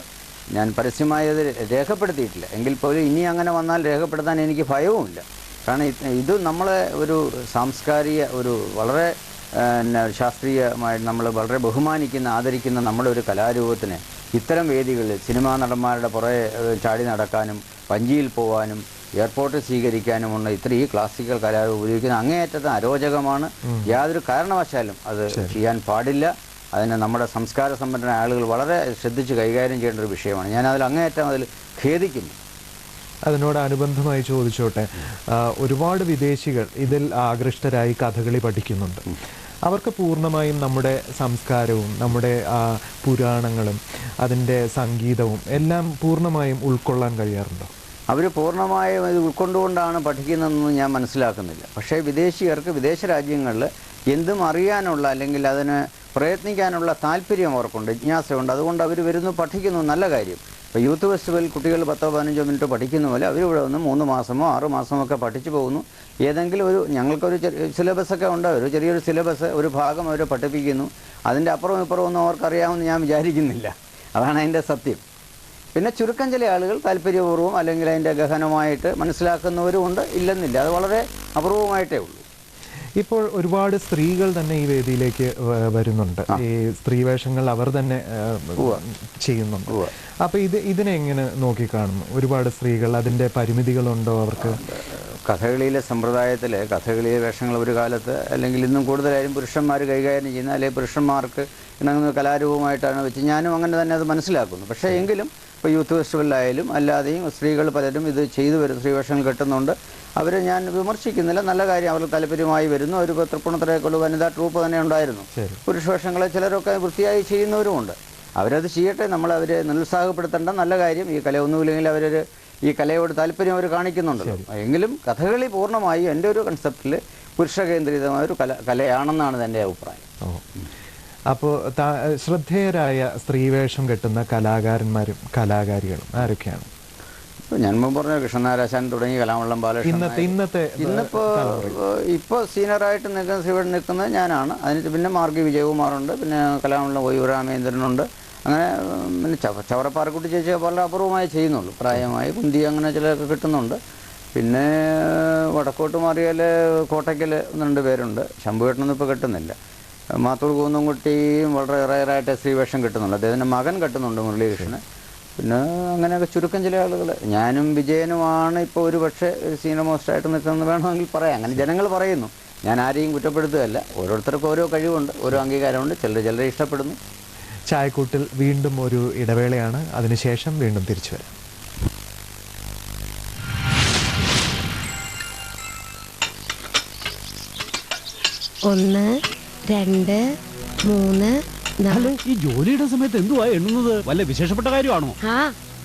ഞാൻ പരസ്യമായി അത് രേഖപ്പെടുത്തിയിട്ടില്ല. എങ്കിൽ പോലും ഇനി അങ്ങനെ വന്നാൽ രേഖപ്പെടുത്താൻ എനിക്ക് ഭയവുമില്ല. കാരണം ഇത് നമ്മളെ ഒരു സാംസ്കാരിക ഒരു വളരെ ശാസ്ത്രീയമായി നമ്മൾ വളരെ ബഹുമാനിക്കുന്ന ആദരിക്കുന്ന നമ്മുടെ ഒരു കലാരൂപത്തിന് ഇത്തരം വേദികളിൽ സിനിമാ നടന്മാരുടെ പുറകെ ചാടി നടക്കാനും വഞ്ചിയിൽ പോകാനും എയർപോർട്ടിൽ സ്വീകരിക്കാനുമുള്ള ഈ ക്ലാസിക്കൽ കലാരൂപം ഉപയോഗിക്കുന്ന അങ്ങേയറ്റത്തെ അരോചകമാണ്. യാതൊരു കാരണവശാലും അത് ചെയ്യാൻ പാടില്ല. അതിന് നമ്മുടെ സംസ്കാര സമ്പന്നരായ ആളുകൾ വളരെ ശ്രദ്ധിച്ച് കൈകാര്യം ചെയ്യേണ്ട ഒരു വിഷയമാണ്. ഞാൻ അങ്ങേയറ്റം അതിൽ ഖേദിക്കുന്നു. അതിനോടനുബന്ധമായി ചോദിച്ചോട്ടെ, ഒരുപാട് വിദേശികൾ ഇതിൽ ആകൃഷ്ടരായി കഥകളി പഠിക്കുന്നുണ്ട്. അവർക്ക് പൂർണ്ണമായും നമ്മുടെ സംസ്കാരവും നമ്മുടെ പുരാണങ്ങളും അതിൻ്റെ സംഗീതവും എല്ലാം പൂർണ്ണമായും ഉൾക്കൊള്ളാൻ കഴിയാറുണ്ടോ? അവർ പൂർണ്ണമായും ഇത് ഉൾക്കൊണ്ടുകൊണ്ടാണ് പഠിക്കുന്നതെന്ന് ഞാൻ മനസ്സിലാക്കുന്നില്ല. പക്ഷേ വിദേശികർക്ക് വിദേശ രാജ്യങ്ങളിൽ എന്തും അറിയാനുള്ള അല്ലെങ്കിൽ അതിന് പ്രയത്നിക്കാനുള്ള താല്പര്യം അവർക്കുണ്ട്, ജിജ്ഞാസയുണ്ട്. അതുകൊണ്ട് അവർ വരുന്നു, പഠിക്കുന്നു. നല്ല കാര്യം. ഇപ്പോൾ യൂത്ത് ഫെസ്റ്റിവൽ കുട്ടികൾ 10-15 മിനിറ്റ് പഠിക്കുന്ന പോലെ അവരിവിടെ വന്ന് 3 മാസമോ 6 മാസമോ ഒക്കെ പഠിച്ചു പോകുന്നു. ഏതെങ്കിലും ഞങ്ങൾക്കൊരു സിലബസൊക്കെ ഉണ്ട്. ഒരു ചെറിയൊരു സിലബസ് ഒരു ഭാഗം അവർ പഠിപ്പിക്കുന്നു. അതിൻ്റെ അപ്പുറം ഇപ്പുറം ഒന്നും അവർക്കറിയാമെന്ന് ഞാൻ വിചാരിക്കുന്നില്ല. അതാണ് അതിൻ്റെ സത്യം. പിന്നെ ചുരുക്കം ചില ആളുകൾ താല്പര്യപൂർവ്വം അല്ലെങ്കിൽ അതിൻ്റെ ഗഹനമായിട്ട് മനസ്സിലാക്കുന്നവരും ഉണ്ട്, ഇല്ലെന്നില്ല. അത് വളരെ അപൂർവമായിട്ടേ ഉള്ളൂ. ഇപ്പോൾ ഒരുപാട് സ്ത്രീകൾ തന്നെ ഈ വേദിയിലേക്ക് വരുന്നുണ്ട്. ഈ സ്ത്രീവേഷങ്ങൾ അവർ തന്നെ ചെയ്യുന്നുണ്ട്. അപ്പോൾ ഇതിനെ എങ്ങനെ നോക്കിക്കാണുന്നു? ഒരുപാട് സ്ത്രീകൾ, അതിൻ്റെ പരിമിതികളുണ്ടോ അവർക്ക്? കഥകളിയിലെ സമ്പ്രദായത്തിൽ കഥകളിയിലെ വേഷങ്ങൾ ഒരു കാലത്ത് അല്ലെങ്കിൽ ഇന്നും കൂടുതലായും പുരുഷന്മാർ കൈകാര്യം ചെയ്യുന്ന അല്ലെങ്കിൽ പുരുഷന്മാർക്ക് ഇണങ്ങുന്ന കലാരൂപമായിട്ടാണ് വെച്ച് ഞാനും അങ്ങനെ തന്നെ അത് മനസ്സിലാക്കുന്നു. പക്ഷേ എങ്കിലും ഇപ്പോൾ യൂത്ത് ഫെസ്റ്റിവലിലായാലും അല്ലാതെയും സ്ത്രീകൾ പലരും ഇത് ചെയ്തു വരും, സ്ത്രീവേഷങ്ങൾ കെട്ടുന്നുണ്ട്. അവരെ ഞാൻ വിമർശിക്കുന്നില്ല, നല്ല കാര്യം. അവർ താല്പര്യമായി വരുന്നു. ഒരു തൃപ്പൂണിത്തുറയൊക്കെയുള്ള വനിതാ ട്രൂപ്പ് തന്നെ ഉണ്ടായിരുന്നു. പുരുഷവേഷങ്ങളെ ചിലരൊക്കെ വൃത്തിയായി ചെയ്യുന്നവരുമുണ്ട്. അവരത് ചെയ്യട്ടെ, നമ്മളവരെ നിരുത്സാഹപ്പെടുത്തേണ്ട, നല്ല കാര്യം. ഈ കല ഒന്നുമില്ലെങ്കിൽ ഈ കലയോട് താല്പര്യം അവർ കാണിക്കുന്നുണ്ടല്ലോ. എങ്കിലും കഥകളി പൂർണ്ണമായും എൻ്റെ ഒരു കൺസെപ്റ്റിൽ പുരുഷ കേന്ദ്രീകൃതമായ ഒരു കലയാണെന്നാണ് എൻ്റെ അഭിപ്രായം. അപ്പോൾ ശ്രദ്ധേയരായ സ്ത്രീവേഷം കെട്ടുന്ന കലാകാരന്മാരും കലാകാരികളും ആരൊക്കെയാണ്? ഞാൻ മുമ്പ് പറഞ്ഞ കൃഷ്ണനാരാശാൻ തുടങ്ങി കലാമണ്ഡലം ബാലകൃഷ്ണൻ. ഇപ്പോൾ സീനിയറായിട്ട് നിൽക്കുന്നത് ഞാനാണ്. അതിന് പിന്നെ മാർഗി വിജയകുമാറുണ്ട്, പിന്നെ കലാമണ്ഡലം ഒ രാമേന്ദ്രനുണ്ട്. അങ്ങനെ പിന്നെ ചവറപ്പാറക്കുട്ടി ചേച്ചി വളരെ അപൂർവമായി ചെയ്യുന്നുള്ളൂ. പ്രായമായി കുന്തി അങ്ങനെ ചിലരൊക്കെ കിട്ടുന്നുണ്ട്. പിന്നെ വടക്കോട്ട് മാറിയാൽ കോട്ടയ്ക്കൽ 1-2 പേരുണ്ട്. ശംഭുവേട്ടനൊന്നും ഇപ്പോൾ കിട്ടുന്നില്ല. മാത്തൂർ കൂന്നംകുട്ടിയും വളരെ റയറായിട്ട് സ്ത്രീവേഷം കിട്ടുന്നുണ്ട്. അദ്ദേഹത്തിൻ്റെ മകൻ കെട്ടുന്നുണ്ട്, മുരളീകൃഷ്ണൻ. പിന്നെ അങ്ങനെയൊക്കെ ചുരുക്കം ചില ആളുകൾ. ഞാനും വിജയനുമാണ് ഇപ്പോൾ ഒരു പക്ഷേ സീനിയർ മോസ്റ്റായിട്ട് നിൽക്കുന്നത് വേണമെങ്കിൽ പറയാം. അങ്ങനെ ജനങ്ങൾ പറയുന്നു. ഞാൻ ആരെയും കുറ്റപ്പെടുത്തുകയല്ല. ഓരോരുത്തർക്കും ഓരോ കഴിവുണ്ട്, ഓരോ അംഗീകാരമുണ്ട്. ചിലരെ ഇഷ്ടപ്പെടുന്നു. ചായക്കൂട്ടിൽ വീണ്ടും ഒരു ഇടവേളയാണ്. അതിനുശേഷം വീണ്ടും തിരിച്ചു വരാം. ഒന്ന്, 2, 3, 4. ഈ ജോലിയുടെ സമയത്ത് എന്തുവാ എണ്ണുന്നത്? വല്ല വിശേഷപ്പെട്ട കാര്യമാണോ?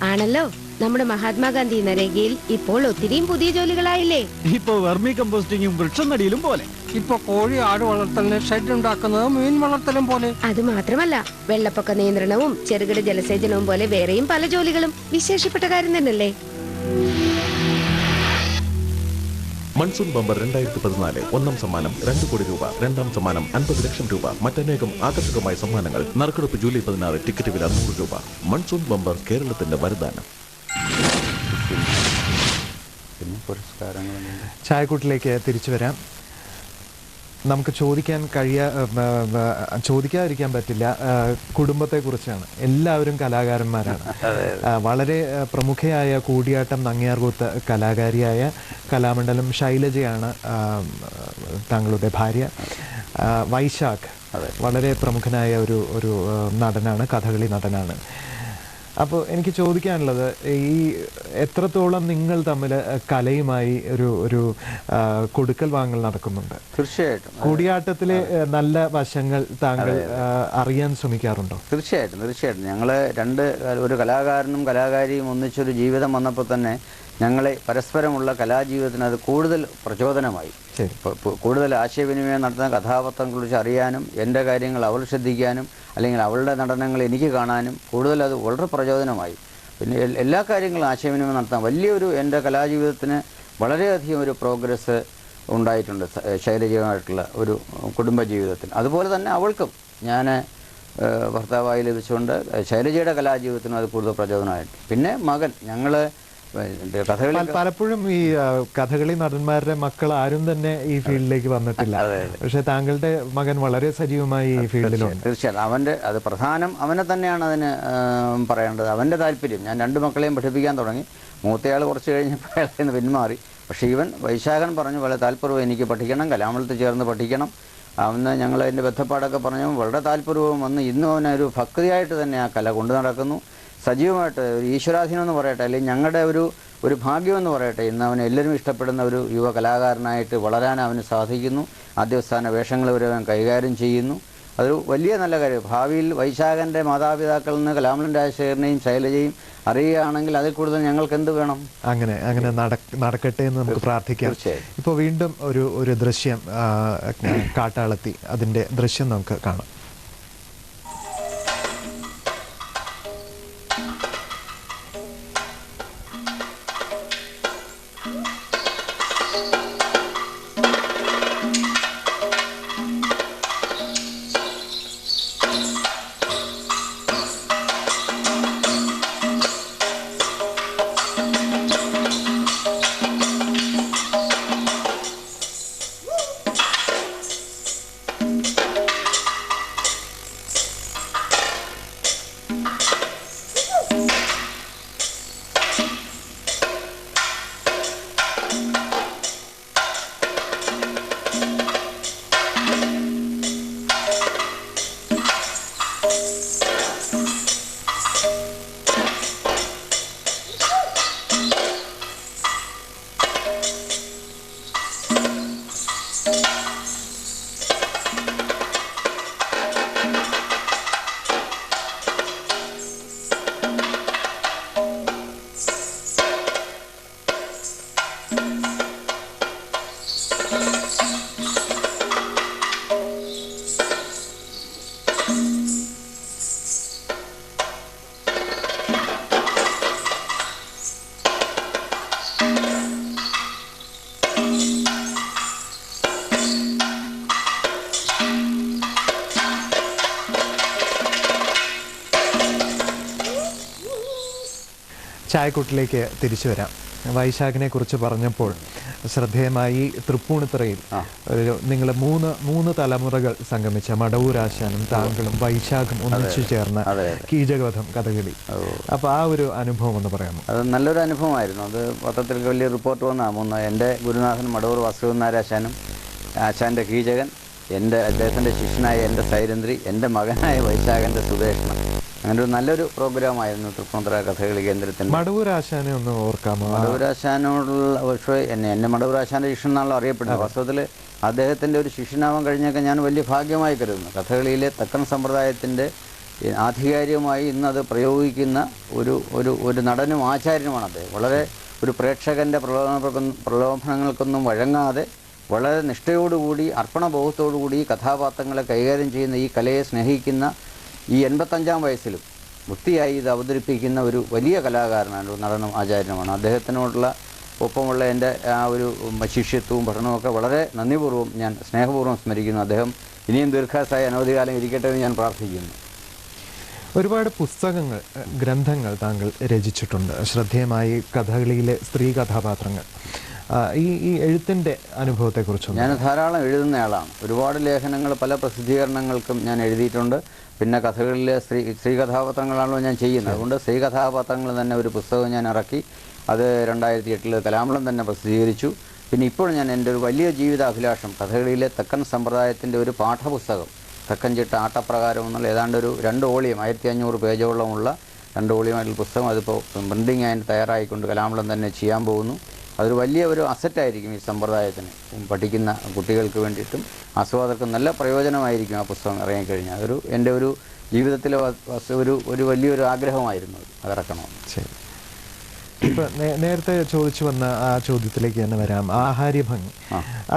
ആണല്ലോ. നമ്മുടെ മഹാത്മാഗാന്ധി നരേഗയിൽ ഇപ്പോൾ ഒത്തിരിയും പുതിയ ജോലികളായില്ലേ. ഇപ്പൊ വെർമി കമ്പോസ്റ്റിങ്ങും വൃക്ഷം നടിയിലും പോലെ. ഇപ്പൊ കോഴി ആട് വളർത്തലിന് ഷെഡ് ഉണ്ടാക്കുന്നതും മീൻ വളർത്തലും പോലെ. അത് മാത്രമല്ല, വെള്ളപ്പൊക്ക നിയന്ത്രണവും ചെറുകിട ജലസേചനവും പോലെ വേറെയും പല ജോലികളും വിശേഷപ്പെട്ട കാര്യം തന്നെയല്ലേ. മൺസൂൺ ബമ്പർ 2014 ഒന്നാം സമ്മാനം 2 കോടി രൂപ, രണ്ടാം സമ്മാനം 50 ലക്ഷം രൂപ, മറ്റനേകം ആകർഷകമായ സമ്മാനങ്ങൾ. നറുക്കെടുപ്പ് ജൂലൈ 16, ടിക്കറ്റ് വില 100 രൂപ. മൺസൂൺ ബമ്പർ കേരളത്തിന്റെ വരദാനം. ചായക്കൂട്ടിലേക്ക് തിരിച്ചു വരാം. നമുക്ക് ചോദിക്കാതിരിക്കാൻ പറ്റില്ല. കുടുംബത്തെക്കുറിച്ചാണ്. എല്ലാവരും കലാകാരന്മാരാണ്. വളരെ പ്രമുഖയായ കൂടിയാട്ടം നങ്ങ്യാർകൂത്ത് കലാകാരിയായ കലാമണ്ഡലം ശൈലജയാണ് താങ്കളുടെ ഭാര്യ. വൈശാഖ് വളരെ പ്രമുഖനായ ഒരു നടനാണ്, കഥകളി നടനാണ്. അപ്പോൾ എനിക്ക് ചോദിക്കാനുള്ളത്, ഈ എത്രത്തോളം നിങ്ങൾ തമ്മിൽ കലയുമായി ഒരു കൊടുക്കൽ വാങ്ങൽ നടക്കുന്നുണ്ട്? തീർച്ചയായിട്ടും. കൂടിയാട്ടത്തിലെ നല്ല വശങ്ങൾ താങ്കൾ അറിയാൻ ശ്രമിക്കാറുണ്ടോ? തീർച്ചയായിട്ടും. ഞങ്ങൾ ഒരു കലാകാരനും കലാകാരിയും ഒന്നിച്ചൊരു ജീവിതം വന്നപ്പോൾ തന്നെ ഞങ്ങളെ പരസ്പരമുള്ള കലാജീവിതത്തിന് അത് കൂടുതൽ പ്രചോദനമായി. കൂടുതൽ ആശയവിനിമയം നടത്തുന്ന കഥാപാത്രങ്ങളെക്കുറിച്ച് അറിയാനും, എൻ്റെ കാര്യങ്ങൾ അവൾ ശ്രദ്ധിക്കാനും, അല്ലെങ്കിൽ അവളുടെ നടനങ്ങൾ എനിക്ക് കാണാനും കൂടുതൽ അത് വളരെ പ്രചോദനമായി. പിന്നെ എല്ലാ കാര്യങ്ങളും ആശയവിനിമയം നടത്താൻ എൻ്റെ കലാജീവിതത്തിന് വളരെയധികം ഒരു പ്രോഗ്രസ് ഉണ്ടായിട്ടുണ്ട് ശൈലജയുമായിട്ടുള്ള ഒരു കുടുംബജീവിതത്തിൽ. അതുപോലെ തന്നെ അവൾക്കും ഞാൻ ഭർത്താവായി ലഭിച്ചുകൊണ്ട് ശൈലജയുടെ കലാജീവിതത്തിനും അത് കൂടുതൽ പ്രചോദനമായിട്ട്. പിന്നെ മകൻ, ഞങ്ങൾ പലപ്പോഴും ഈ കഥകളി നടന്മാരുടെ മക്കൾ ആരും തന്നെ ഈ ഫീൽഡിലേക്ക് വന്നിട്ടില്ല. പക്ഷെ താങ്കളുടെ മകൻ വളരെ സജീവമായി ഈ ഫീൽഡിലുണ്ട്. തീർച്ചയായിട്ടും. അത് പ്രധാനം അവനെ തന്നെയാണ് അതിന് പറയേണ്ടത്. അവൻ്റെ താല്പര്യം. ഞാൻ 2 മക്കളെയും പഠിപ്പിക്കാൻ തുടങ്ങി. മൂത്തയാൾ കുറച്ച് കഴിഞ്ഞപ്പോൾ അയാളിൽ നിന്ന് പിന്മാറി. പക്ഷേ വൈശാഖൻ പറഞ്ഞു വളരെ താല്പര്യവും എനിക്ക് പഠിക്കണം, കലാമണ്ഡലത്തിൽ ചേർന്ന് പഠിക്കണം. അവന് ഞങ്ങൾ അതിൻ്റെ ബന്ധപ്പാടൊക്കെ പറഞ്ഞു വളരെ താല്പര്യവും വന്ന് ഇന്നും അവനൊരു ഭക്തിയായിട്ട് തന്നെ ആ കല കൊണ്ടു നടക്കുന്നു. സജീവമായിട്ട് ഒരു ഈശ്വരാധീനം എന്ന് പറയട്ടെ, അല്ലെങ്കിൽ ഞങ്ങളുടെ ഒരു ഭാഗ്യമെന്ന് പറയട്ടെ, ഇന്ന് അവന് എല്ലാവരും ഇഷ്ടപ്പെടുന്ന ഒരു യുവ കലാകാരനായിട്ട് വളരാൻ അവന് സാധിക്കുന്നു. ആദ്യസ്ഥാന വേഷങ്ങൾ വരെ അവൻ കൈകാര്യം ചെയ്യുന്നു. അതൊരു വലിയ നല്ല കാര്യം. ഭാവിയിൽ വൈശാഖൻ്റെ മാതാപിതാക്കളിൽ നിന്ന് കലാമണ്ഡലം രാജശേഖരനെയും ശൈലജയും അറിയുകയാണെങ്കിൽ അതിൽ കൂടുതൽ ഞങ്ങൾക്ക് എന്ത് വേണം? അങ്ങനെ നടക്കട്ടെ എന്ന് നമുക്ക് പ്രാർത്ഥിക്കാം. ഇപ്പോൾ വീണ്ടും ഒരു ദൃശ്യം, കാട്ടാളത്തി, അതിൻ്റെ ദൃശ്യം നമുക്ക് കാണാം. ചായക്കൂട്ടിലേക്ക് തിരിച്ചു വരാം. വൈശാഖിനെ കുറിച്ച് പറഞ്ഞപ്പോൾ ശ്രദ്ധേയമായി തൃപ്പൂണിത്തുറയിൽ നിങ്ങൾ മൂന്ന് തലമുറകൾ സംഗമിച്ച മടവൂരാശാനും താങ്കളും വൈശാഖും ഒന്നിച്ചു ചേർന്ന കീചകവധം കഥകളി. അപ്പോൾ ആ ഒരു അനുഭവം ഒന്ന് പറയാമോ? അത് നല്ലൊരു അനുഭവമായിരുന്നു. അത് പത്രത്തിൽ വലിയ റിപ്പോർട്ട് വന്ന എൻ്റെ ഗുരുനാഥൻ മടവൂർ വാസുദേവനാരാശാനും ആശാൻ്റെ കീചകൻ, അദ്ദേഹത്തിൻ്റെ ശിഷ്യനായ എൻ്റെ സൈരന്ദ്രി, എൻ്റെ മകനായ വൈശാഖൻ്റെ സുദേഷ്ണ. അങ്ങനെ ഒരു നല്ലൊരു പ്രോഗ്രാമായിരുന്നു തൃപ്പൂണിത്തുറ കഥകളി കേന്ദ്രത്തിൽ. മടവൂരാശാനെ ഒന്ന് ഓർക്കാമോ? മടവൂരാശാനോടുള്ള പക്ഷേ എന്നെ മടവൂരാശാൻ്റെ ശിഷ്യൻ എന്നാണല്ലോ അറിയപ്പെടുന്നത്. വാസ്തവത്തിൽ അദ്ദേഹത്തിൻ്റെ ഒരു ശിഷ്യനാവാൻ കഴിഞ്ഞൊക്കെ ഞാൻ വലിയ ഭാഗ്യമായി കരുതുന്നു. കഥകളിയിലെ തെക്കൻ സമ്പ്രദായത്തിൻ്റെ ആധികാരികമായി ഇന്നത് പ്രയോഗിക്കുന്ന ഒരു നടനും ആചാര്യനുമാണ് അദ്ദേഹം. വളരെ ഒരു പ്രേക്ഷകൻ്റെ പ്രലോഭനങ്ങൾക്കൊന്നും വഴങ്ങാതെ വളരെ നിഷ്ഠയോടുകൂടി അർപ്പണബോധത്തോടുകൂടി കഥാപാത്രങ്ങളെ കൈകാര്യം ചെയ്യുന്ന ഈ കലയെ സ്നേഹിക്കുന്ന ഈ 85-ാം വയസ്സിലും വൃത്തിയായി ഇത് അവതരിപ്പിക്കുന്ന ഒരു വലിയ കലാകാരനാണ്, ഒരു നടനും ആചാര്യനുമാണ്. അദ്ദേഹത്തിനോടുള്ള ഒപ്പമുള്ള എൻ്റെ ആ ഒരു ശിഷ്യത്വവും പഠനവുമൊക്കെ വളരെ നന്ദിപൂർവ്വം ഞാൻ സ്നേഹപൂർവ്വം സ്മരിക്കുന്നു. അദ്ദേഹം ഇനിയും ദീർഘായുസ്സായി അനവധികാലം ഇരിക്കട്ടെ എന്ന് ഞാൻ പ്രാർത്ഥിക്കുന്നു. ഒരുപാട് പുസ്തകങ്ങൾ, ഗ്രന്ഥങ്ങൾ താങ്കൾ രചിച്ചിട്ടുണ്ട്. ശ്രദ്ധേയമായി കഥകളിയിലെ സ്ത്രീ കഥാപാത്രങ്ങൾ. ഈ എഴുത്തിൻ്റെ അനുഭവത്തെക്കുറിച്ച് ഞാൻ ധാരാളം എഴുതുന്നയാളാണ്. ഒരുപാട് ലേഖനങ്ങൾ പല പ്രസിദ്ധീകരണങ്ങൾക്കും ഞാൻ എഴുതിയിട്ടുണ്ട്. പിന്നെ കഥകളിലെ സ്ത്രീ കഥാപാത്രങ്ങളാണല്ലോ ഞാൻ ചെയ്യുന്നത്. അതുകൊണ്ട് സ്ത്രീ കഥാപാത്രങ്ങൾ തന്നെ ഒരു പുസ്തകം ഞാൻ ഇറക്കി. അത് 2008 കലാമളം തന്നെ പ്രസിദ്ധീകരിച്ചു. പിന്നെ ഇപ്പോൾ ഞാൻ എൻ്റെ ഒരു വലിയ ജീവിതാഭിലാഷം കഥകളിയിലെ തെക്കൻ സമ്പ്രദായത്തിൻ്റെ ഒരു പാഠപുസ്തകം, തെക്കൻ ചിട്ട ആട്ടപ്രകാരം എന്നുള്ള ഏതാണ്ട് ഒരു 2 വോളിയം 1500 പേജോളമുള്ള 2 വോളിയമായിട്ടുള്ള പുസ്തകം അതിപ്പോൾ പ്രിൻറ്റിങ് ആയിട്ട് തയ്യാറായിക്കൊണ്ട് കലാമളം തന്നെ ചെയ്യാൻ പോകുന്നു. അതൊരു വലിയ ഒരു അസറ്റായിരിക്കും ഈ സമ്പ്രദായത്തിന്. പഠിക്കുന്ന കുട്ടികൾക്ക് വേണ്ടിയിട്ടും ആസ്വാദകർക്കും നല്ല പ്രയോജനമായിരിക്കും ആ പുസ്തകം ഇറങ്ങിക്കഴിഞ്ഞാൽ. അതൊരു എൻ്റെ ഒരു ജീവിതത്തിലെ ഒരു വലിയൊരു ആഗ്രഹമായിരുന്നു അതിറക്കണമെന്ന്. ശരി. ഇപ്പം നേരത്തെ ചോദിച്ചു വന്ന ആ ചോദ്യത്തിലേക്ക് തന്നെ വരാം. ആഹാര്യഭംഗി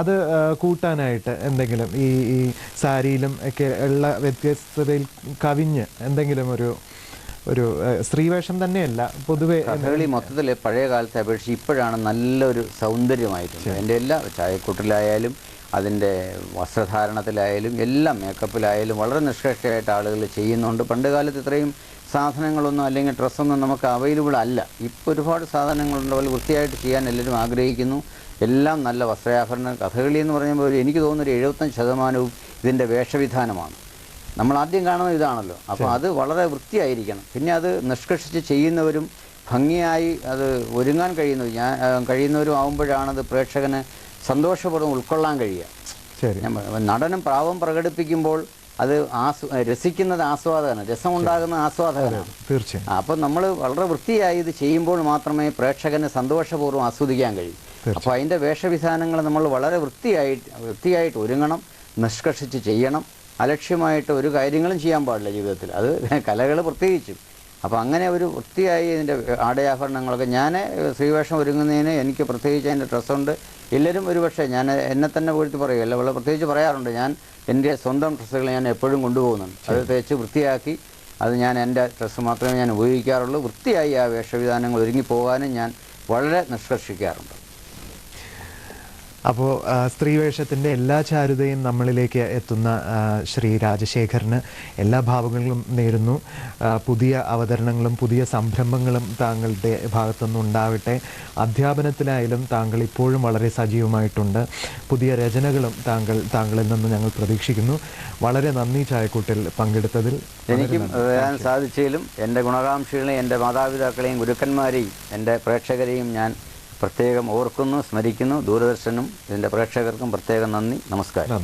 അത് കൂട്ടാനായിട്ട് എന്തെങ്കിലും ഈ സാരിയിലും ഒക്കെ ഉള്ള വ്യത്യസ്തതയിൽ കവിഞ്ഞ് എന്തെങ്കിലും ഒരു സ്ത്രീവേഷം തന്നെയല്ല, പൊതുവെ കഥകളി മൊത്തത്തിൽ പഴയ കാലത്തെ അപേക്ഷിച്ച് ഇപ്പോഴാണ് നല്ലൊരു സൗന്ദര്യമായിട്ടുണ്ട്. എൻ്റെ എല്ലാ ചായക്കൂട്ടിലായാലും അതിൻ്റെ വസ്ത്രധാരണത്തിലായാലും എല്ലാം മേക്കപ്പിലായാലും വളരെ നിഷ്കർഷയായിട്ട് ആളുകൾ ചെയ്യുന്നുണ്ട്. പണ്ട് കാലത്ത് ഇത്രയും സാധനങ്ങളൊന്നും അല്ലെങ്കിൽ ഡ്രസ്സൊന്നും നമുക്ക് അവൈലബിൾ അല്ല. ഇപ്പോൾ ഒരുപാട് സാധനങ്ങളുണ്ട്. അതുപോലെ വൃത്തിയായിട്ട് ചെയ്യാൻ എല്ലാവരും ആഗ്രഹിക്കുന്നു. എല്ലാം നല്ല വസ്ത്രയാഭരണം. കഥകളി എന്ന് പറയുമ്പോൾ എനിക്ക് തോന്നുന്നൊരു 75% ഇതിൻ്റെ വേഷവിധാനമാണ്. നമ്മൾ ആദ്യം കാണുന്നത് ഇതാണല്ലോ. അപ്പോൾ അത് വളരെ വൃത്തിയായിരിക്കണം. പിന്നെ അത് നിഷ്കർഷിച്ച് ചെയ്യുന്നവരും ഭംഗിയായി അത് ഒരുങ്ങാൻ കഴിയുന്നവരും ആവുമ്പോഴാണത് പ്രേക്ഷകന് സന്തോഷപൂർവ്വം ഉൾക്കൊള്ളാൻ കഴിയുക. നടനം പ്രാവം പ്രകടിപ്പിക്കുമ്പോൾ അത് രസിക്കുന്നത് ആസ്വാദകനാണ്, രസമുണ്ടാകുന്ന ആസ്വാദകനാണ്. തീർച്ചയായും. അപ്പം നമ്മൾ വളരെ വൃത്തിയായി ഇത് ചെയ്യുമ്പോൾ മാത്രമേ പ്രേക്ഷകന് സന്തോഷപൂർവ്വം ആസ്വദിക്കാൻ കഴിയൂ. അപ്പോൾ അതിൻ്റെ വേഷവിധാനങ്ങൾ നമ്മൾ വളരെ വൃത്തിയായിട്ട് ഒരുങ്ങണം, നിഷ്കർഷിച്ച് ചെയ്യണം. അലക്ഷ്യമായിട്ട് ഒരു കാര്യങ്ങളും ചെയ്യാൻ പാടില്ല ജീവിതത്തിൽ, അത് കലകൾ പ്രത്യേകിച്ചും. അപ്പോൾ അങ്ങനെ ഒരു വൃത്തിയായി ഇതിൻ്റെ ആടയാഭരണങ്ങളൊക്കെ ഞാൻ സ്ത്രീവേഷം ഒരുങ്ങുന്നതിന് എനിക്ക് പ്രത്യേകിച്ച് അതിൻ്റെ ഡ്രസ്സുണ്ട്. എല്ലാവരും ഒരുപക്ഷെ ഞാൻ എന്നെ തന്നെ പോയിട്ട് പറയുമല്ല, വളരെ പ്രത്യേകിച്ച് പറയാറുണ്ട്. ഞാൻ എൻ്റെ സ്വന്തം ഡ്രസ്സുകൾ ഞാൻ എപ്പോഴും കൊണ്ടുപോകുന്നുണ്ട്. അത് തേച്ച് വൃത്തിയാക്കി അത് ഞാൻ എൻ്റെ ഡ്രസ്സ് മാത്രമേ ഞാൻ ഉപയോഗിക്കാറുള്ളൂ. വൃത്തിയായി ആ വേഷവിധാനങ്ങൾ ഒരുങ്ങിപ്പോകാനും ഞാൻ വളരെ നിഷ്കർഷിക്കാറുണ്ട്. അപ്പോൾ സ്ത്രീവേഷത്തിൻ്റെ എല്ലാ ചാരുതയും നമ്മളിലേക്ക് എത്തുന്ന ശ്രീ രാജശേഖരന് എല്ലാ ഭാവങ്ങളും നേരുന്നു. പുതിയ അവതരണങ്ങളും പുതിയ സംരംഭങ്ങളും താങ്കളുടെ ഭാഗത്തുനിന്ന് ഉണ്ടാവട്ടെ. അധ്യാപനത്തിലായാലും താങ്കൾ ഇപ്പോഴും വളരെ സജീവമായിട്ടുണ്ട്. പുതിയ രചനകളും താങ്കളിൽ നിന്ന് ഞങ്ങൾ പ്രതീക്ഷിക്കുന്നു. വളരെ നന്ദി ചായക്കൂട്ടിൽ പങ്കെടുത്തതിൽ. എനിക്കും വരാൻ സാധിച്ചതിലും എൻ്റെ ഗുണകാംക്ഷികളെയും എൻ്റെ മാതാപിതാക്കളെയും ഗുരുക്കന്മാരെയും എൻ്റെ പ്രേക്ഷകരെയും ഞാൻ പ്രത്യേകം ഓർക്കുന്നു, സ്മരിക്കുന്നു. ദൂരദർശനും ഇതിൻ്റെ പ്രേക്ഷകർക്കും പ്രത്യേകം നന്ദി, നമസ്കാരം.